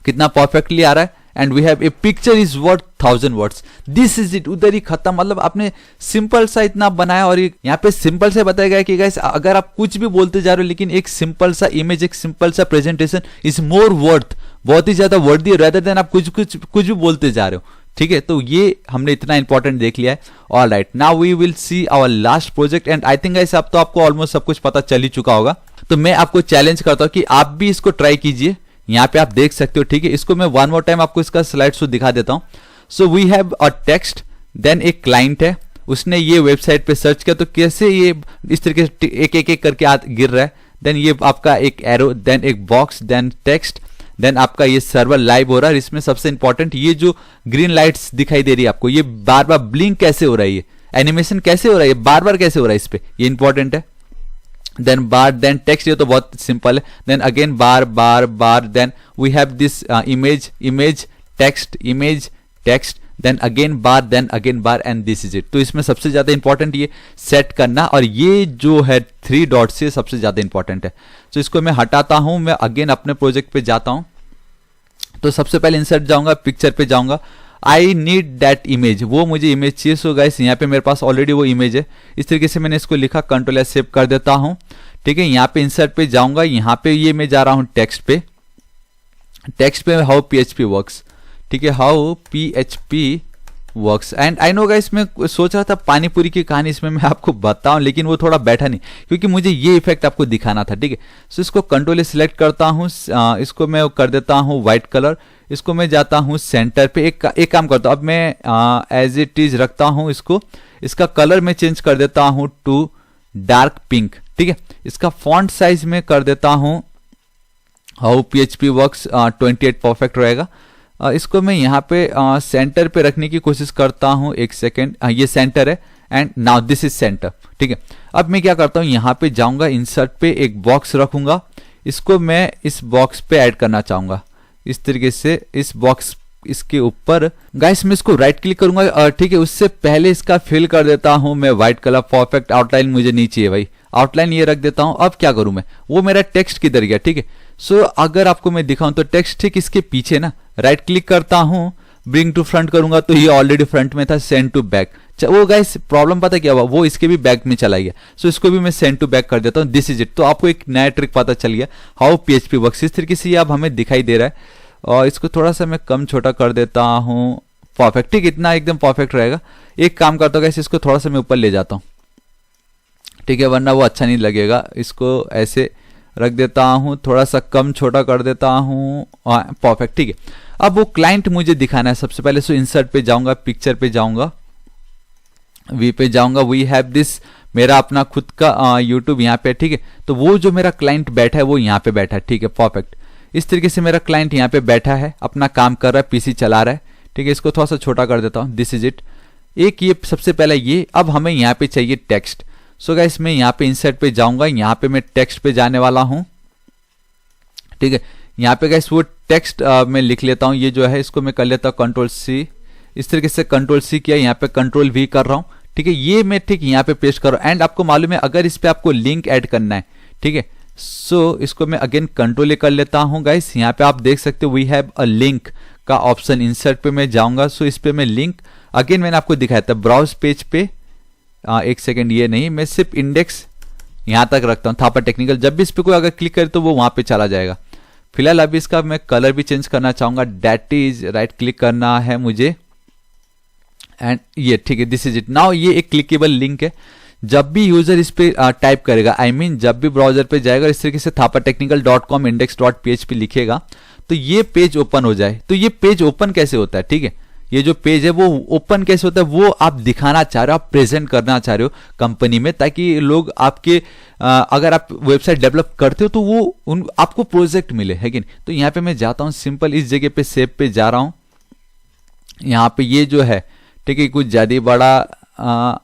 कितना परफेक्टली आ रहा है। And we have a picture is worth 1000 words, this is it, उधर ही खत्म। मतलब आपने सिंपल सा इतना बनाया, और यहाँ पे सिंपल से बताया गया कि गाइस अगर आप कुछ भी बोलते जा रहे हो, लेकिन एक सिंपल सा इमेज, एक सिंपल सा प्रेजेंटेशन इज मोर वर्थ, बहुत ही ज्यादा वर्दी रेदर देन आप कुछ भी बोलते जा रहे हो, ठीक है। तो ये हमने इतना इंपॉर्टेंट देख लिया है। Alright, now we will see our last project, and I think guys अब तो आपको ऑलमोस्ट सब कुछ पता चल ही चुका होगा। तो मैं आपको चैलेंज करता हूं कि आप भी इसको ट्राई कीजिए। यहाँ पे आप देख सकते हो, ठीक है। इसको मैं वन मोर टाइम आपको इसका स्लाइड शो दिखा देता हूं। So we have a text, then एक क्लाइंट है, उसने ये वेबसाइट पे सर्च किया, तो कैसे ये इस तरीके से एक करके गिर रहा है। देन ये आपका एक एरो, देन एक बॉक्स, देन टेक्स्ट, देन आपका ये सर्वर लाइव हो रहा है। इसमें सबसे इंपॉर्टेंट ये जो ग्रीन लाइट्स दिखाई दे रही है आपको, ये बार बार ब्लिंक कैसे हो रही है, एनिमेशन कैसे हो रहा है, बार बार कैसे हो रहा है इस पे, ये इंपॉर्टेंट है। देन बार, देन टेक्स्ट, ये तो बहुत सिंपल है। Then again bar bar bar, then we have this image text, image text, then again bar, then again bar, and this is it. तो इसमें सबसे ज्यादा इंपॉर्टेंट ये सेट करना, और ये जो है 3 डॉट से सबसे ज्यादा इंपॉर्टेंट है। तो इसको मैं हटाता हूं, मैं अगेन अपने प्रोजेक्ट पे जाता हूं। तो सबसे पहले इंसर्ट जाऊंगा, पिक्चर पे जाऊंगा, आई नीड दैट इमेज, वो मुझे इमेज चाहिए। सो गाइस यहाँ पे मेरे पास ऑलरेडी वो इमेज है, इस तरीके से मैंने इसको लिखा, कंट्रोल एस सेव कर देता हूं, ठीक है। यहाँ पे इंसर्ट पे जाऊंगा, यहाँ पे ये मैं जा रहा हूं टेक्स्ट पे, टेक्स्ट पे हाउ पीएचपी वर्क्स, ठीक है, how PHP works. And I know guys, मैं सोच रहा था पानीपुरी की कहानी इसमें मैं आपको बताऊं, लेकिन वो थोड़ा बैठा नहीं, क्योंकि मुझे ये इफेक्ट आपको दिखाना था, ठीक है। सो इसको कंट्रोल सिलेक्ट करता हूं, इसको मैं कर देता हूं व्हाइट कलर, इसको मैं जाता हूं सेंटर पे, एक काम करता हूं, अब मैं एज इट इज रखता हूं इसको, इसका कलर मैं चेंज कर देता हूं टू डार्क पिंक, ठीक है। इसका फॉन्ट साइज में कर देता हूं हाउ पीएचपी वर्क्स 28 परफेक्ट रहेगा। इसको मैं यहाँ पे सेंटर पे रखने की कोशिश करता हूं, एक सेकेंड, ये सेंटर है, and now this is centre, ठीक है। अब मैं क्या करता हूं, यहाँ पे जाऊंगा, इंसर्ट पे एक बॉक्स रखूंगा, इसको मैं इस बॉक्स पे ऐड करना चाहूंगा, इस तरीके से इस बॉक्स, इसके ऊपर गाइस मैं इसको राइट क्लिक करूंगा, ठीक है। उससे पहले इसका फिल कर देता हूं मैं व्हाइट कलर, परफेक्ट। आउटलाइन मुझे नहीं चाहिए भाई, आउटलाइन ये रख देता हूं। अब क्या करूं मैं, वो मेरा टेक्स्ट किधर गया, ठीक है। सो अगर आपको मैं दिखाऊं तो टेक्स्ट ठीक इसके पीछे ना, राइट क्लिक करता हूं, ब्रिंग टू फ्रंट करूंगा तो ये ऑलरेडी फ्रंट में था, सेंड टू बैक। वो गाइस प्रॉब्लम पता क्या हुआ, वो इसके भी बैक में चला गया। सो इसको भी मैं सेंड टू बैक कर देता हूँ। This is it. तो आपको एक नया ट्रिक पता चल गया हाउ PHP वर्क्स। इस तरीके से ये अब हमें दिखाई दे रहा है। और इसको थोड़ा सा मैं कम छोटा कर देता हूँ। परफेक्ट, ठीक, इतना एकदम परफेक्ट रहेगा। एक काम करता हूँ गाइस, इसको थोड़ा सा मैं ऊपर ले जाता हूँ, ठीक है, वरना वो अच्छा नहीं लगेगा। इसको ऐसे रख देता हूँ, थोड़ा सा कम छोटा कर देता हूँ। परफेक्ट, ठीक है। अब वो क्लाइंट मुझे दिखाना है। सबसे पहले सो इंसर्ट पे जाऊंगा, पिक्चर पे जाऊंगा, वी पे जाऊंगा। वी हैव दिस, मेरा अपना खुद का यूट्यूब यहाँ पे, ठीक है। तो वो जो मेरा क्लाइंट बैठा है वो यहाँ पे बैठा है, ठीक है, परफेक्ट। इस तरीके से मेरा क्लाइंट यहाँ पे बैठा है, अपना काम कर रहा है, पीसी चला रहा है, ठीक है। इसको थोड़ा सा छोटा कर देता हूँ। This is it. एक ये सबसे पहले ये। अब हमें यहाँ पे चाहिए टेक्स्ट। सो गाइस मैं यहाँ पे इंसर्ट पे जाऊंगा, यहाँ पे मैं टेक्स्ट पे जाने वाला हूँ, ठीक है। यहाँ पे गाइस वो टेक्स्ट मैं लिख लेता हूँ। ये जो है इसको मैं कर लेता हूँ Ctrl+C। इस तरीके से Ctrl+C किया, यहाँ पे Ctrl+V कर रहा हूँ, ठीक है। ये मैं ठीक यहाँ पे पेस्ट कर रहा हूँ। एंड आपको मालूम है अगर इस पे आपको लिंक ऐड करना है, ठीक है, सो इसको मैं अगेन Ctrl+A कर लेता हूँ गाइस। यहाँ पे आप देख सकते हो वी हैव अ लिंक का ऑप्शन। इंसर्ट पे मैं जाऊंगा, सो इस पे मैं लिंक अगेन मैंने आपको दिखाया था ब्राउज पेज पे। एक सेकेंड, ये नहीं, मैं सिर्फ इंडेक्स यहां तक रखता हूं, थापा टेक्निकल। जब भी इस पे कोई अगर क्लिक करे तो वो वहां पे चला जाएगा। फिलहाल अभी इसका मैं कलर भी चेंज करना चाहूंगा। दैट इज राइट क्लिक करना है मुझे एंड ये, ठीक है, दिस इज इट। नाउ ये एक क्लिकेबल लिंक है। जब भी यूजर इस पे टाइप करेगा, आई मीन जब भी ब्राउजर पे जाएगा, इस तरीके से thapatechnical.com index.php लिखेगा तो ये पेज ओपन हो जाए। तो ये पेज ओपन कैसे होता है, ठीक है, ये जो पेज है वो ओपन कैसे होता है, वो आप दिखाना चाह रहे हो, आप प्रेजेंट करना चाह रहे हो कंपनी में, ताकि लोग आपके अगर आप वेबसाइट डेवलप करते हो तो वो आपको प्रोजेक्ट मिले, है कि नहीं। तो यहाँ पे मैं जाता हूँ सिंपल, इस जगह पे सेव पे जा रहा हूँ। यहाँ पे ये जो है, ठीक है, कुछ ज्यादा बड़ा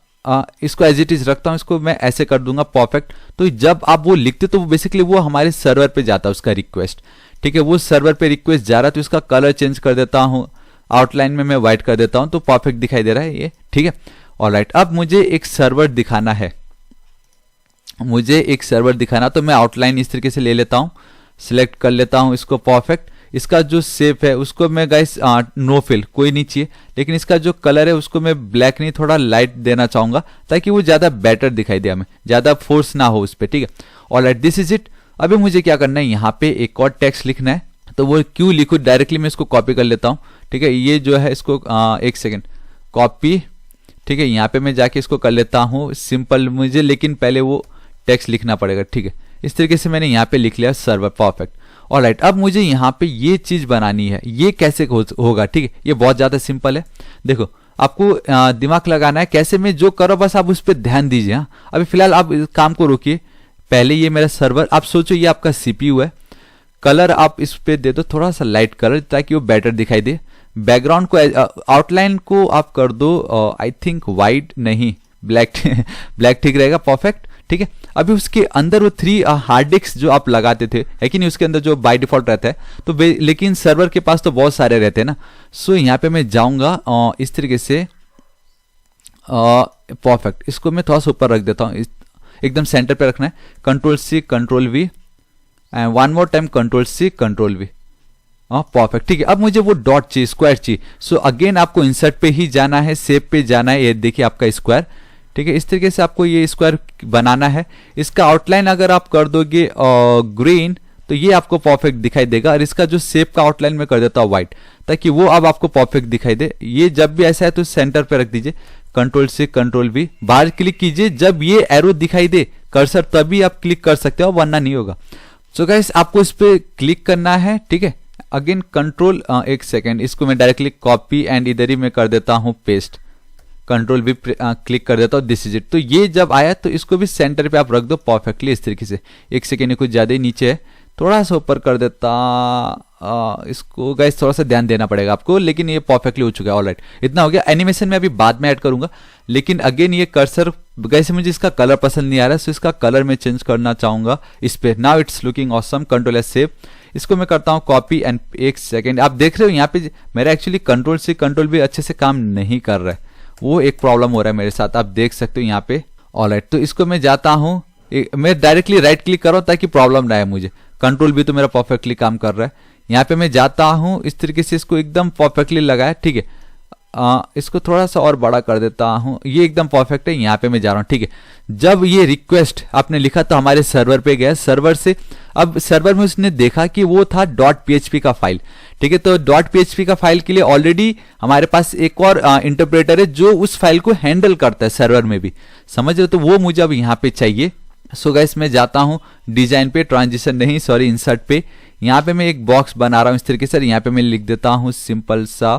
इसको एज इट इज रखता हूँ। इसको मैं ऐसे कर दूंगा, परफेक्ट। तो जब आप वो लिखते तो बेसिकली वो हमारे सर्वर पे जाता है उसका रिक्वेस्ट, ठीक है, वो सर्वर पे रिक्वेस्ट जा रहा है। तो इसका कलर चेंज कर देता हूँ, आउटलाइन में मैं व्हाइट कर देता हूं, तो परफेक्ट दिखाई दे रहा है ये, ठीक है। ऑलराइट, अब मुझे एक सर्वर दिखाना है, मुझे एक सर्वर दिखाना, तो मैं आउटलाइन इस तरीके से ले लेता हूं, सिलेक्ट कर लेता हूं इसको, परफेक्ट। इसका जो शेप है उसको मैं गाइस नो फिल, कोई नहीं चाहिए, लेकिन इसका जो कलर है उसको मैं ब्लैक नहीं, थोड़ा लाइट देना चाहूंगा ताकि वो ज्यादा बेटर दिखाई दे, हमें ज्यादा फोर्स ना हो उस पर, ठीक है। Alright, this is it. अभी मुझे क्या करना है, यहाँ पे एक और टेक्स्ट लिखना है। तो वो क्यों लिखूं, डायरेक्टली मैं इसको कॉपी कर लेता हूं, ठीक है। ये जो है इसको एक सेकेंड, कॉपी, ठीक है। यहाँ पे मैं जाके इसको कर लेता हूँ सिंपल मुझे, लेकिन पहले वो टेक्स्ट लिखना पड़ेगा, ठीक है। इस तरीके से मैंने यहाँ पे लिख लिया सर्वर, परफेक्ट। ऑलराइट, अब मुझे यहाँ पे ये चीज बनानी है। ये कैसे होगा, ठीक है, ये बहुत ज्यादा सिंपल है। देखो आपको दिमाग लगाना है कैसे, मैं जो करो बस आप उस पर ध्यान दीजिए। हाँ, अभी फिलहाल आप इस काम को रोकिए। पहले ये मेरा सर्वर, आप सोचो ये आपका CPU है। कलर आप इस पे दे दो थोड़ा सा लाइट कलर ताकि वो बेटर दिखाई दे। बैकग्राउंड को, आउटलाइन को आप कर दो आई थिंक वाइट नहीं, ब्लैक ब्लैक ठीक रहेगा, परफेक्ट, ठीक है। अभी उसके अंदर वो 3 हार्ड डिस्क जो आप लगाते थे, है कि नहीं, उसके अंदर जो बाय डिफॉल्ट रहता है, तो लेकिन सर्वर के पास तो बहुत सारे रहते हैं ना। सो यहाँ पे मैं जाऊंगा इस तरीके से, परफेक्ट। इसको मैं थोड़ा सा ऊपर रख देता हूँ, एकदम सेंटर पे रखना है। Ctrl+C Ctrl+V and one more time Ctrl+C Ctrl+V, perfect, ठीक है। अब मुझे वो डॉट चाहिए, स्क्वायर चाहिए। सो अगेन आपको इंसर्ट पे ही जाना है, सेव पे जाना है। ये देखिए आपका स्क्वायर, ठीक है। इस तरीके से आपको ये स्क्वायर बनाना है। इसका आउटलाइन अगर आप कर दोगे ग्रीन तो ये आपको परफेक्ट दिखाई देगा, और इसका जो शेप का आउटलाइन में कर देता हूँ व्हाइट, ताकि वो अब आपको परफेक्ट दिखाई दे। ये जब भी ऐसा है तो सेंटर पे रख दीजिए, Ctrl+C Ctrl+V, बाहर क्लिक कीजिए, जब ये एरो दिखाई दे कर्सर तभी आप क्लिक कर सकते हो, वरना नहीं होगा। सो गाइस आपको इस पे क्लिक करना है, ठीक है। अगेन कंट्रोल, एक सेकेंड, इसको मैं डायरेक्टली कॉपी एंड इधर ही मैं कर देता हूँ पेस्ट, Ctrl+V क्लिक कर देता हूँ, दिस इज इट। तो ये जब आया तो इसको भी सेंटर पे आप रख दो परफेक्टली इस तरीके से। एक सेकेंड, कुछ ज्यादा ही नीचे है, थोड़ा सा ऊपर कर देता, इसको गाइस थोड़ा सा ध्यान देना पड़ेगा आपको, लेकिन ये परफेक्टली हो चुका है। ऑलराइट, इतना हो गया। एनिमेशन में अभी बाद में ऐड करूंगा, लेकिन अगेन ये कर्सर गाइस मुझे इसका कलर पसंद नहीं आ रहा है, सो इसका कलर मैं चेंज करना चाहूंगा इस पे। Now it's looking awesome, Ctrl+S save. इसको मैं करता हूँ कॉपी एंड एक सेकेंड, आप देख रहे हो यहाँ पे मेरा एक्चुअली Ctrl+C Ctrl+V अच्छे से काम नहीं कर रहा है, वो एक प्रॉब्लम हो रहा है मेरे साथ, आप देख सकते हो यहाँ पे। ऑलराइट, तो इसको मैं जाता हूँ, मैं डायरेक्टली राइट क्लिक कर रहा हूँ ताकि प्रॉब्लम ना आए मुझे। Ctrl+V तो मेरा परफेक्टली काम कर रहा है। यहाँ पे मैं जाता हूँ, इस तरीके से इसको एकदम परफेक्टली लगाया, ठीक है। इसको थोड़ा सा और बड़ा कर देता हूँ, ये एकदम परफेक्ट है। यहाँ पे मैं जा रहा हूँ, ठीक है। जब ये रिक्वेस्ट आपने लिखा तो हमारे सर्वर पे गया, सर्वर से अब सर्वर में उसने देखा कि वो था .php का फाइल, ठीक है। तो .php का फाइल के लिए ऑलरेडी हमारे पास एक और इंटरप्रेटर है जो उस फाइल को हैंडल करता है सर्वर में भी, समझ रहे हो। तो वो मुझे अब यहाँ पे चाहिए। सो गाइस मैं जाता हूँ डिजाइन पे, ट्रांजिशन नहीं सॉरी इंसर्ट पे। यहाँ पे मैं एक बॉक्स बना रहा हूँ इस तरीके से, यहाँ पे मैं लिख देता हूँ सिंपल सा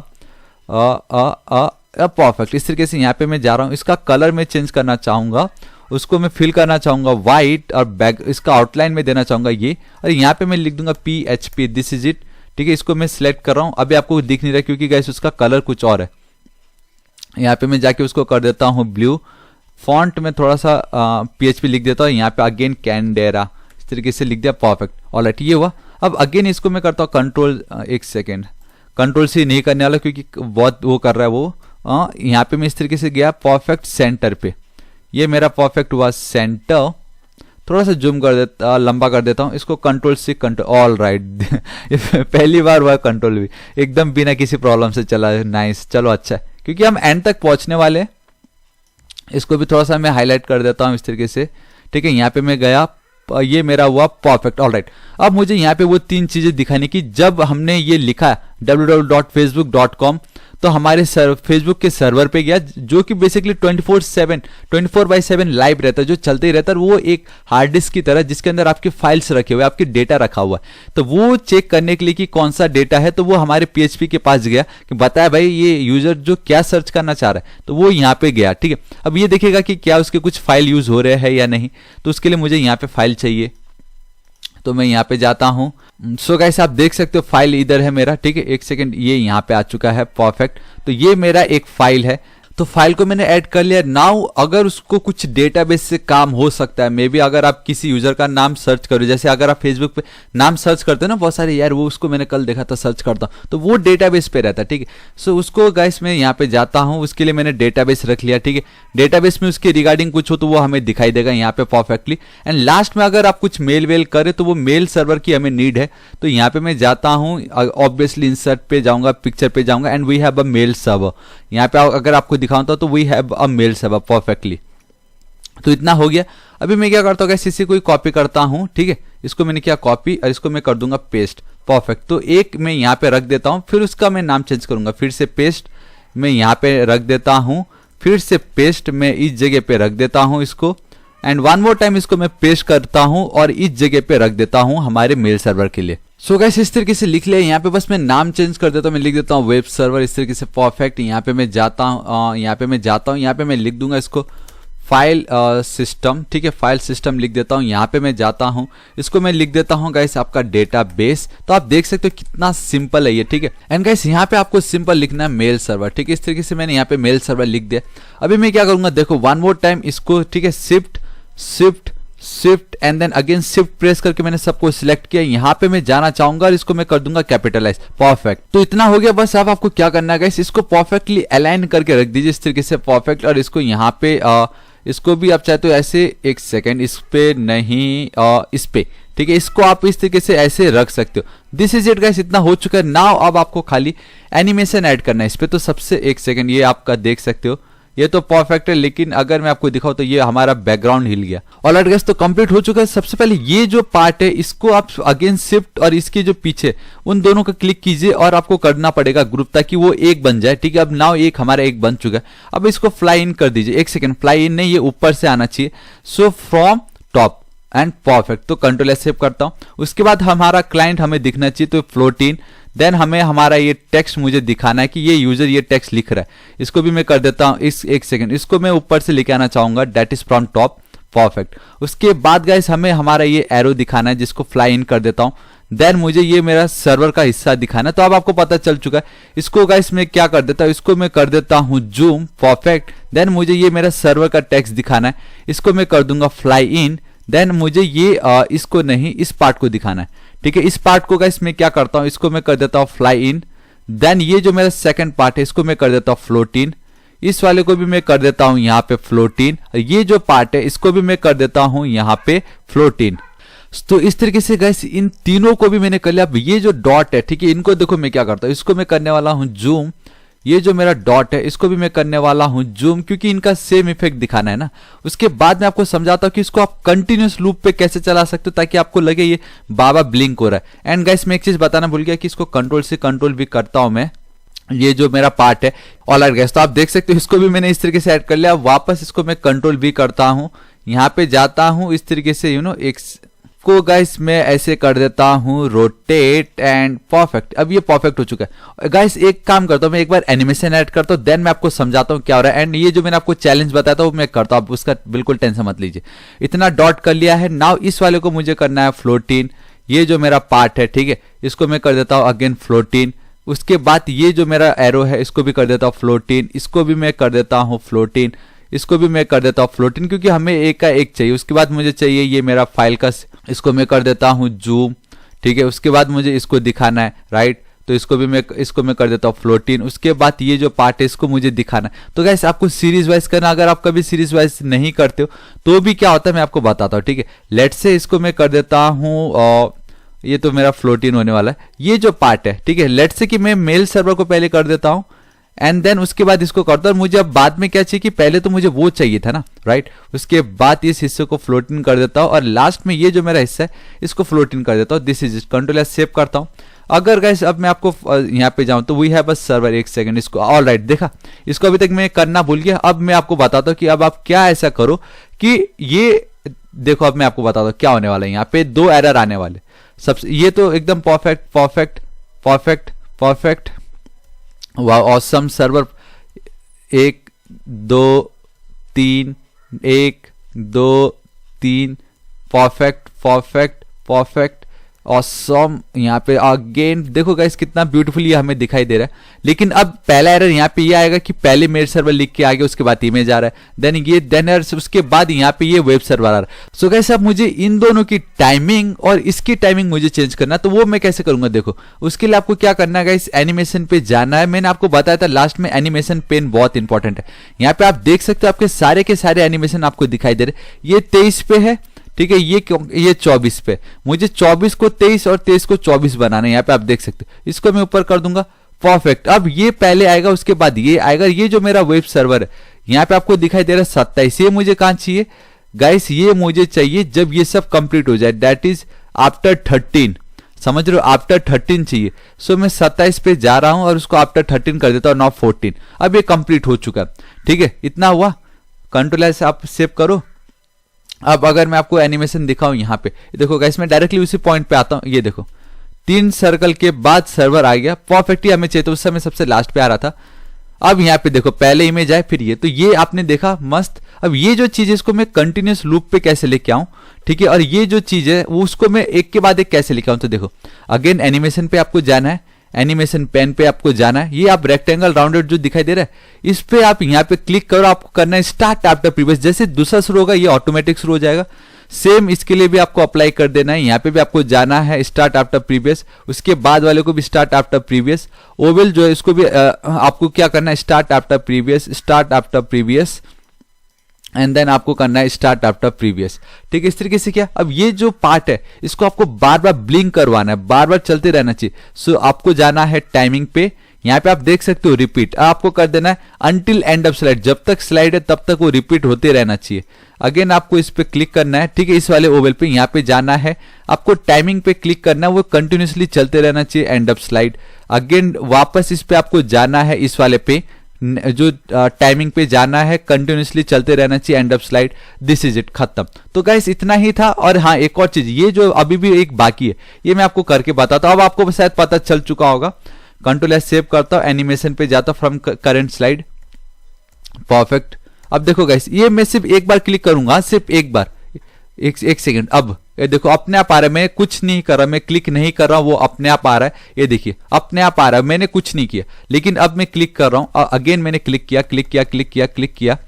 परफेक्ट। इस तरीके से यहाँ पे मैं जा रहा हूँ। इसका कलर मैं चेंज करना चाहूंगा, उसको मैं फिल करना चाहूंगा व्हाइट, और बैक इसका आउटलाइन में देना चाहूंगा ये, और यहाँ पे मैं लिख दूंगा PHP, दिस इज इट, ठीक है। इसको मैं सिलेक्ट कर रहा हूँ, अभी आपको दिख नहीं रहा क्योंकि गाइस उसका कलर कुछ और है। यहाँ पे मैं जाके उसको कर देता हूँ ब्लू, फॉन्ट में थोड़ा सा PHP लिख देता हूँ, यहाँ पे अगेन कैनडेरा, इस तरीके से लिख दिया, परफेक्ट। ऑलराइट, ये हुआ। अब अगेन इसको मैं करता हूँ कंट्रोल, एक सेकेंड, कंट्रोल C नहीं करने वाला क्योंकि बहुत वो कर रहा है वो। यहाँ पे मैं इस तरीके से गया परफेक्ट सेंटर पे, ये मेरा परफेक्ट हुआ सेंटर। थोड़ा सा जूम कर देता, लंबा कर देता हूँ इसको, control C control, all right. पहली बार हुआ कंट्रोल भी एकदम बिना किसी प्रॉब्लम से चला, नाइस। चलो अच्छा है क्योंकि हम एंड तक पहुंचने वाले हैं। इसको भी थोड़ा सा मैं हाईलाइट कर देता हूँ इस तरीके से, ठीक है। यहाँ पे मैं गया, ये मेरा हुआ परफेक्ट, ऑलराइट। अब मुझे यहाँ पे वो 3 चीजें दिखाने की। जब हमने ये लिखा www.facebook.com तो हमारे फेसबुक के सर्वर पे गया जो कि बेसिकली 24/7 लाइव रहता है, जो चलते ही रहता है। वो एक हार्ड डिस्क की तरह जिसके अंदर आपके फाइल्स रखे हुए, आपके डेटा रखा हुआ है। तो वो चेक करने के लिए कि कौन सा डेटा है, तो वो हमारे PHP के पास गया कि बताया भाई ये यूजर जो क्या सर्च करना चाह रहा है, तो वो यहाँ पे गया, ठीक है। अब ये देखेगा कि क्या उसके कुछ फाइल यूज हो रहे हैं या नहीं, तो उसके लिए मुझे यहाँ पे फाइल चाहिए, तो मैं यहाँ पे जाता हूँ। सो गाइस आप देख सकते हो फाइल इधर है मेरा, ठीक है। एक सेकंड, ये यहाँ पे आ चुका है, परफेक्ट। तो ये मेरा एक फाइल है, तो फाइल को मैंने ऐड कर लिया। नाउ अगर उसको कुछ डेटाबेस से काम हो सकता है, मे बी अगर आप किसी यूजर का नाम सर्च करो, जैसे अगर आप फेसबुक पे नाम सर्च करते हो ना बहुत सारे, यार वो उसको मैंने कल देखा था, सर्च करता हूँ तो वो डेटाबेस पे रहता है, ठीक है। सो उसको गाइस मैं यहाँ पे जाता हूँ, उसके लिए मैंने डेटाबेस रख लिया, ठीक है। डेटाबेस में उसके रिगार्डिंग कुछ हो तो वो हमें दिखाई देगा यहाँ पे परफेक्टली। एंड लास्ट में अगर आप कुछ मेल वेल करे तो वो मेल सर्वर की हमें नीड है, तो यहाँ पे मैं जाता हूँ, ऑब्वियसली इंसर्ट पे जाऊंगा, पिक्चर पे जाऊंगा, and we have a mail server. यहाँ पे अगर आपको दिखाऊं तो we have a mail server, perfectly. तो इतना हो गया। अभी मैं क्या करता हूँ, इसी को कॉपी करता हूँ, ठीक है। इसको मैंने किया कॉपी और इसको मैं कर दूंगा पेस्ट, परफेक्ट। तो एक मैं यहाँ पे रख देता हूँ, फिर उसका मैं नाम चेंज करूंगा, फिर से पेस्ट मैं यहाँ पे रख देता हूँ, फिर से पेस्ट मैं इस जगह पे रख देता हूँ इसको, एंड वन मोर टाइम इसको मैं पेस्ट करता हूँ और इस जगह पे रख देता हूँ हमारे मेल सर्वर के लिए। सो गाइस इस तरीके से लिख लिया। यहाँ पे बस मैं नाम चेंज कर देता हूँ, मैं लिख देता हूँ वेब सर्वर, इस तरीके से, परफेक्ट। यहाँ पे मैं जाता हूँ, यहाँ पे मैं लिख दूंगा इसको फाइल सिस्टम, ठीक है। फाइल सिस्टम लिख देता हूँ। यहाँ पे मैं जाता हूँ, इसको मैं लिख देता हूँ गाइस आपका डेटाबेस। तो आप देख सकते हो कितना सिंपल है ये, ठीक है। एंड गाइस यहाँ पे आपको सिंपल लिखना है मेल सर्वर, ठीक है। इस तरीके से मैंने यहाँ पे मेल सर्वर लिख दिया। अभी मैं क्या करूंगा, देखो वन मोर टाइम इसको, ठीक है, shift and then again shift press करके मैंने सबको सिलेक्ट किया। यहाँ पे मैं जाना चाहूंगा और इसको मैं कर दूंगा कैपिटलाइज, परफेक्ट। तो इतना हो गया। बस अब आपको क्या करना है गाइस, इसको परफेक्टली अलाइन करके रख दीजिए इस तरीके से, परफेक्ट। और इसको यहाँ पे इसको भी आप चाहे तो ऐसे, एक सेकेंड, इस पे नहीं, इस पे, ठीक है। इसको आप इस तरीके से ऐसे रख सकते हो। दिस इज इट गाइस, इतना हो चुका है। नाउ अब आपको खाली एनिमेशन ऐड करना है इस पे। तो सबसे, एक सेकेंड, ये आपका देख सकते हो, ये तो परफेक्ट है, लेकिन अगर मैं आपको दिखाऊं तो ये हमारा बैकग्राउंड हिल गया। ऑलराइट गाइस, तो कंप्लीट हो चुका है। सबसे पहले ये जो पार्ट है इसको आप अगेन शिफ्ट और इसके जो पीछे उन दोनों को क्लिक कीजिए और आपको करना पड़ेगा ग्रुप, ताकि वो एक बन जाए, ठीक है। अब नाउ एक हमारा एक बन चुका है। अब इसको फ्लाई इन कर दीजिए। एक सेकेंड, फ्लाई इन नहीं, ये ऊपर से आना चाहिए। So from top and perfect. तो कंट्रोल एस सेव करता हूं। उसके बाद हमारा क्लाइंट हमें दिखना चाहिए, तो फ्लोट इन। देन हमें हमारा ये टेक्स्ट मुझे दिखाना है कि ये यूजर ये टेक्स्ट लिख रहा है। इसको भी मैं कर देता हूं, इस, एक सेकंड, इसको मैं ऊपर से लेके आना चाहूंगा, that is from top, perfect. उसके बाद गाइस हमें हमारा ये एरो दिखाना है, जिसको फ्लाई इन कर देता हूं। देन मुझे ये मेरा सर्वर का हिस्सा दिखाना है। तो अब आपको पता चल चुका है। इसको गाइस मैं क्या कर देता हूं, इसको मैं कर देता हूं जूम, परफेक्ट। देन मुझे ये मेरा सर्वर का टेक्स्ट दिखाना है, इसको मैं कर दूंगा फ्लाई इन। देन मुझे ये इसको नहीं, इस पार्ट को दिखाना है, ठीक है। इस पार्ट को गाइस मैं क्या करता हूं, इसको मैं कर देता हूं फ्लाई इन। देन ये जो मेरा सेकंड पार्ट है इसको मैं कर देता हूं फ्लोट इन। इस वाले को भी मैं कर देता हूं यहाँ पे फ्लोट इन। ये जो पार्ट है इसको भी मैं कर देता हूं यहाँ पे फ्लोट इन। तो इस तरीके से गाइस इन तीनों को भी मैंने कर लिया। अब ये जो डॉट है, ठीक है, इनको देखो मैं क्या करता हूं, इसको मैं करने वाला हूं जूम। ये जो मेरा डॉट है इसको भी मैं करने वाला हूं जूम, क्योंकि इनका सेम इफेक्ट दिखाना है ना। उसके बाद मैं आपको समझाता हूं कि इसको आप कंटिन्यूस लूप पे कैसे चला सकते हो ताकि आपको लगे ये बाबा ब्लिंक हो रहा है। एंड गाइस मैं एक चीज बताना भूल गया कि इसको कंट्रोल से कंट्रोल भी करता हूं मैं, ये जो मेरा पार्ट है। ऑलराइट गाइस, तो आप देख सकते हो इसको भी मैंने इस तरीके से ऐड कर लिया। वापस इसको मैं कंट्रोल भी करता हूं, यहाँ पे जाता हूं इस तरीके से, एक को गाइस मैं ऐसे कर देता हूं रोटेट एंड परफेक्ट। अब ये परफेक्ट हो चुका है। गाइस एक काम करता हूं, मैं एक बार एनिमेशन ऐड करता हूं, देन मैं आपको समझाता हूं क्या हो रहा है। एंड ये जो मैंने आपको चैलेंज बताया था वो मैं करता हूं, उसका बिल्कुल टेंशन मत लीजिए। इतना डॉट कर लिया है। नाउ इस वाले को मुझे करना है फ्लोटिन। ये जो मेरा पार्ट है, ठीक है, इसको मैं कर देता हूं अगेन फ्लोटिन। उसके बाद ये जो मेरा एरो है इसको भी कर देता हूं फ्लोटिन, इसको भी मैं कर देता हूं फ्लोटिन, इसको भी मैं कर देता हूं फ्लोटिन, क्योंकि हमें एक का एक चाहिए। उसके बाद मुझे चाहिए ये मेरा फाइल का, इसको मैं कर देता हूं जूम, ठीक है। उसके बाद मुझे इसको दिखाना है, राइट, तो इसको मैं कर देता हूं फ्लोटिन। उसके बाद ये जो पार्ट है इसको मुझे दिखाना है। तो गाइस आपको सीरीज वाइज करना, अगर आप कभी सीरीज वाइज नहीं करते हो तो भी क्या होता है मैं आपको बताता हूं, ठीक है। लेट्स से इसको मैं कर देता हूं, ये तो मेरा फ्लोटिन होने वाला है। ये जो पार्ट है, ठीक है, लेट्स से कि मैं मेल सर्वर को पहले कर देता हूं एंड देन उसके बाद इसको करता हूं। मुझे अब बाद में क्या चाहिए कि पहले तो मुझे वो चाहिए था ना, राइट। उसके बाद इस हिस्से को फ्लोटिन कर देता हूं और लास्ट में ये जो मेरा हिस्सा है इसको फ्लोटिन कर देता हूं। This is control S save करता हूं। अगर गाइस अब मैं आपको यहाँ पे जाऊं तो वी हैव अ सर्वर, एक सेकंड, इसको ऑलराइट देखा, इसको अभी तक मैं करना भूल गया। अब मैं आपको बताता हूं कि अब आप क्या ऐसा करो कि ये देखो, अब मैं आपको बताता हूं क्या होने वाला है। यहाँ पे 2 एरर आने वाले। सबसे ये तो एकदम परफेक्ट परफेक्ट परफेक्ट परफेक्ट, वाह awesome server, 1 2 3 1 2 3 perfect perfect perfect awesome. यहाँ पे अगेन देखो गाइस कितना ब्यूटीफुली हमें दिखाई दे रहा है। लेकिन अब पहला एरर यहाँ पे ये आएगा कि पहले मेल सर्वर लिख के आ गया, उसके बाद इमेज आ रहा है, देन एरर, उसके बाद यहाँ पे ये वेब सर्वर आ रहा है। सो गाइस अब मुझे इन दोनों की टाइमिंग और इसकी टाइमिंग मुझे चेंज करना है। तो वो मैं कैसे करूंगा, देखो उसके लिए आपको क्या करना है गाइस, एनिमेशन पे जाना है। मैंने आपको बताया था लास्ट में एनिमेशन पेन बहुत इंपॉर्टेंट है। यहाँ पे आप देख सकते हो आपके सारे के सारे एनिमेशन आपको दिखाई दे रहे। ये 23 पे है, ठीक है, ये 24 पे। मुझे 24 को 23 और 23 को 24 बनाना है। यहाँ पे आप देख सकते हो, इसको मैं ऊपर कर दूंगा, परफेक्ट। अब ये पहले आएगा, उसके बाद ये आएगा। ये जो मेरा वेब सर्वर है यहाँ पे आपको दिखाई दे रहा है 27। ये मुझे कहां चाहिए गाइस, ये मुझे चाहिए जब ये सब कंप्लीट हो जाए, दैट इज आफ्टर 13, समझ रहे हो, आफ्टर 13 चाहिए। सो मैं 27 पे जा रहा हूं और उसको आफ्टर 13 कर देता हूं, नाउ 14। अब ये कंप्लीट हो चुका, ठीक है, इतना हुआ। कंट्रोल एस आप सेव करो। अब अगर मैं आपको एनिमेशन दिखाऊं यहाँ पे देखो गाइस, मैं डायरेक्टली उसी पॉइंट पे आता हूं। ये देखो 3 सर्कल के बाद सर्वर आ गया, परफेक्टली हमें चाहिए, तो उस समय सबसे लास्ट पे आ रहा था। अब यहाँ पे देखो पहले इमेज आए फिर ये, तो ये आपने देखा मस्त। अब ये जो चीज है इसको मैं कंटिन्यूस लूप पे कैसे लेके आऊं, ठीक है, और ये जो चीज है वो उसको मैं एक के बाद एक कैसे लेके आऊं। तो देखो अगेन एनिमेशन पे आपको जाना है, एनिमेशन पेन पे आपको जाना है। ये आप रेक्टेंगल राउंडेड जो दिखाई दे रहा है इस पे आप यहाँ पे क्लिक करो, आपको करना है स्टार्ट आफ्टर प्रीवियस। जैसे दूसरा शुरू होगा ये ऑटोमेटिक शुरू हो जाएगा। सेम इसके लिए भी आपको अप्लाई कर देना है। यहाँ पे भी आपको जाना है स्टार्ट आफ्टर प्रीवियस, उसके बाद वाले को भी स्टार्ट आफ्टर प्रीवियस। ओवल जो है इसको भी आपको क्या करना है, start after previous, start after previous and then आपको करना है स्टार्ट आफ्टर प्रीवियस, ठीक है। इस तरीके से क्या, अब ये जो पार्ट है इसको आपको बार बार ब्लिंक करवाना है, बार बार चलते रहना चाहिए। सो आपको जाना है टाइमिंग पे, यहाँ पे आप देख सकते हो रिपीट, आपको कर देना है अंटिल एंड ऑफ स्लाइड, जब तक स्लाइड है तब तक वो रिपीट होते रहना चाहिए। अगेन आपको इस पे क्लिक करना है, ठीक है, इस वाले ओवल पे, यहाँ पे जाना है, आपको टाइमिंग पे क्लिक करना है, वो कंटिन्यूसली चलते रहना चाहिए एंड ऑफ स्लाइड। अगेन वापस इस पे आपको जाना है, इस वाले पे जो टाइमिंग पे जाना है, कंटिन्यूसली चलते रहना चाहिए end of slide. This is it, खत्म। तो गाइस इतना ही था। और हाँ एक और चीज, ये जो अभी भी एक बाकी है ये मैं आपको करके बताता हूं। अब आपको शायद पता चल चुका होगा। कंट्रोल एस सेव करता हूं, एनिमेशन पे जाता हूं, फ्रॉम करंट स्लाइड, परफेक्ट। अब देखो गाइस ये मैं सिर्फ एक बार क्लिक करूंगा, सिर्फ एक बार, एक सेकेंड। अब ये देखो अपने आप आ रहा है, मैं कुछ नहीं कर रहा, मैं क्लिक नहीं कर रहा हूं, वो अपने आप आ रहा है। ये देखिए अपने आप आ रहा है, मैंने कुछ नहीं किया। लेकिन अब मैं क्लिक कर रहा हूं, अगेन मैंने क्लिक किया क्लिक किया क्लिक किया क्लिक किया।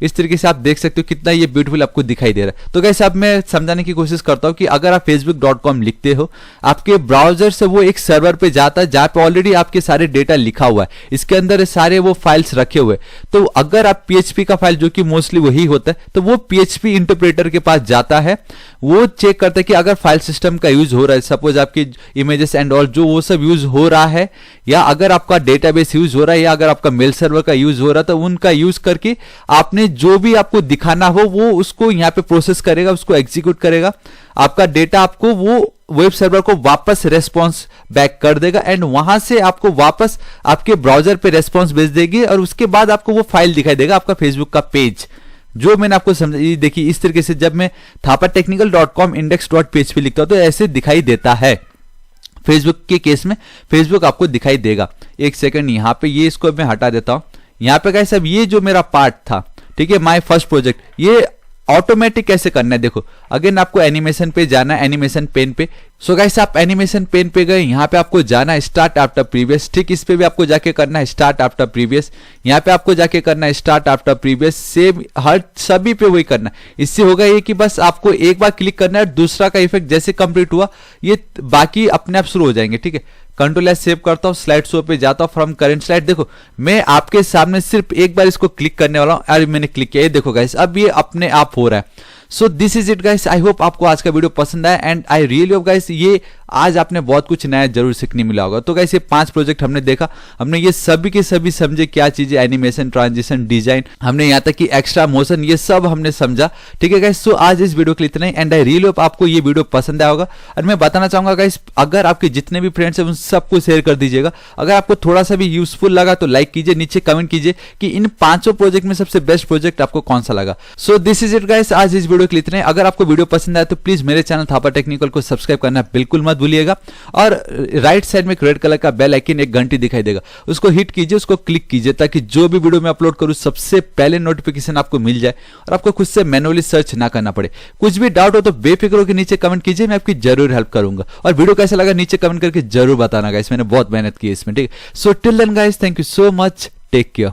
इस तरीके से आप देख सकते हो कितना ये ब्यूटीफुल आपको दिखाई दे रहा है। तो गाइस अब मैं समझाने की कोशिश करता हूं कि अगर आप facebook.com लिखते हो, आपके ब्राउजर से वो एक सर्वर पे जाता है जहां पे ऑलरेडी आपके सारे डेटा लिखा हुआ है, इसके अंदर सारे वो फाइल्स रखे हुए। तो अगर आप PHP का फाइल, जो कि मोस्टली वही होता है, तो वो PHP इंटरप्रेटर के पास जाता है, वो चेक करता है कि अगर फाइल सिस्टम का यूज हो रहा है, सपोज आपकी इमेजेस एंड ऑल जो वो सब यूज हो रहा है, या अगर आपका डेटाबेस यूज हो रहा है, या अगर आपका मेल सर्वर का यूज हो रहा है, तो उनका यूज करके आपने जो भी आपको दिखाना हो वो उसको यहाँ पे प्रोसेस करेगा, उसको एग्जीक्यूट करेगा, आपका डेटा आपको वो वेब सर्वर को वापस रेस्पॉन्स बैक कर देगा एंड वहां से आपको वापस आपके ब्राउजर पे रेस्पॉन्स भेज देगी और उसके बाद आपको वो फाइल दिखाई देगा, आपका फेसबुक का पेज। जो मैंने आपको समझा, देखिए इस तरीके से जब मैं thapatechnical.com index.php लिखता हूं तो ऐसे दिखाई देता है। फेसबुक के केस में फेसबुक आपको दिखाई देगा। एक सेकंड, यहां पे ये इसको मैं हटा देता हूं। यहां पे गाइस अब ये जो मेरा पार्ट था, ठीक है, माय फर्स्ट प्रोजेक्ट, ये ऑटोमेटिक कैसे करना है देखो। अगेन आपको एनिमेशन पे जाना है, एनिमेशन पेन पे। सो गाइस आप एनिमेशन पेन पे गए, यहाँ पे आपको जाना है स्टार्ट आफ्टर प्रीवियस, ठीक इस पे भी आपको जाके करना है स्टार्ट आफ्टर प्रीवियस, यहाँ पे आपको जाके करना है स्टार्ट आफ्टर प्रीवियस, सेम हर सभी पे वही करना है। इससे होगा ये कि बस आपको एक बार क्लिक करना है, दूसरा का इफेक्ट जैसे कंप्लीट हुआ ये बाकी अपने आप शुरू हो जाएंगे, ठीक है। कंट्रोल एस सेव करता हूं, स्लाइड शो पे जाता हूं, फ्रॉम करंट स्लाइड। देखो मैं आपके सामने सिर्फ एक बार इसको क्लिक करने वाला हूं, अरे मैंने क्लिक किया, ये देखो गाइस अब ये अपने आप हो रहा है। So this is it guys, I hope आपको आज का वीडियो पसंद आया and I really hope guys ये आज आपने बहुत कुछ नया जरूर सीखने मिला होगा। तो गाइस ये 5 प्रोजेक्ट हमने देखा, हमने ये सभी के सभी समझे क्या चीजें, एनिमेशन, ट्रांजिशन, डिजाइन, हमने यहाँ तक कि एक्स्ट्रा मोशन, ये सब हमने समझा, ठीक है गाइस। सो आज इस वीडियो के लिए इतना ही एंड आई रियली होप आपको ये वीडियो पसंद आया होगा। और मैं बताना चाहूंगा गाइस, अगर आपके जितने भी फ्रेंड्स हैं उन सबको शेयर कर दीजिएगा। अगर आपको थोड़ा सा भी यूजफुल लगा तो लाइक कीजिए, नीचे कमेंट कीजिए कि इन 5 प्रोजेक्ट में सबसे बेस्ट प्रोजेक्ट आपको कौन सा लगा। So this is it guys, आज इस वीडियो के लिए इतना ही। अगर आपको वीडियो पसंद आया तो प्लीज मेरे चैनल थापा टेक्निकल को सब्सक्राइब करना बिल्कुल मत भूलिएगा। और राइट साइड में एक रेड कलर का बेल आइकन, एक घंटी दिखाई देगा, उसको हिट कीजिए, उसको क्लिक कीजिए ताकि जो भी वीडियो मैं अपलोड करूं सबसे पहले नोटिफिकेशन आपको मिल जाए और आपको खुद से मैनुअली सर्च ना करना पड़े। कुछ भी डाउट हो तो बेफिक्र होकर नीचे कमेंट कीजिए, मैं आपकी जरूर हेल्प करूंगा। और वीडियो कैसा लगा नीचे कमेंट करके जरूर बताना गाइस, मैंने बहुत मेहनत की है इसमें, ठीक है। So till then guys, thank you so much, take care.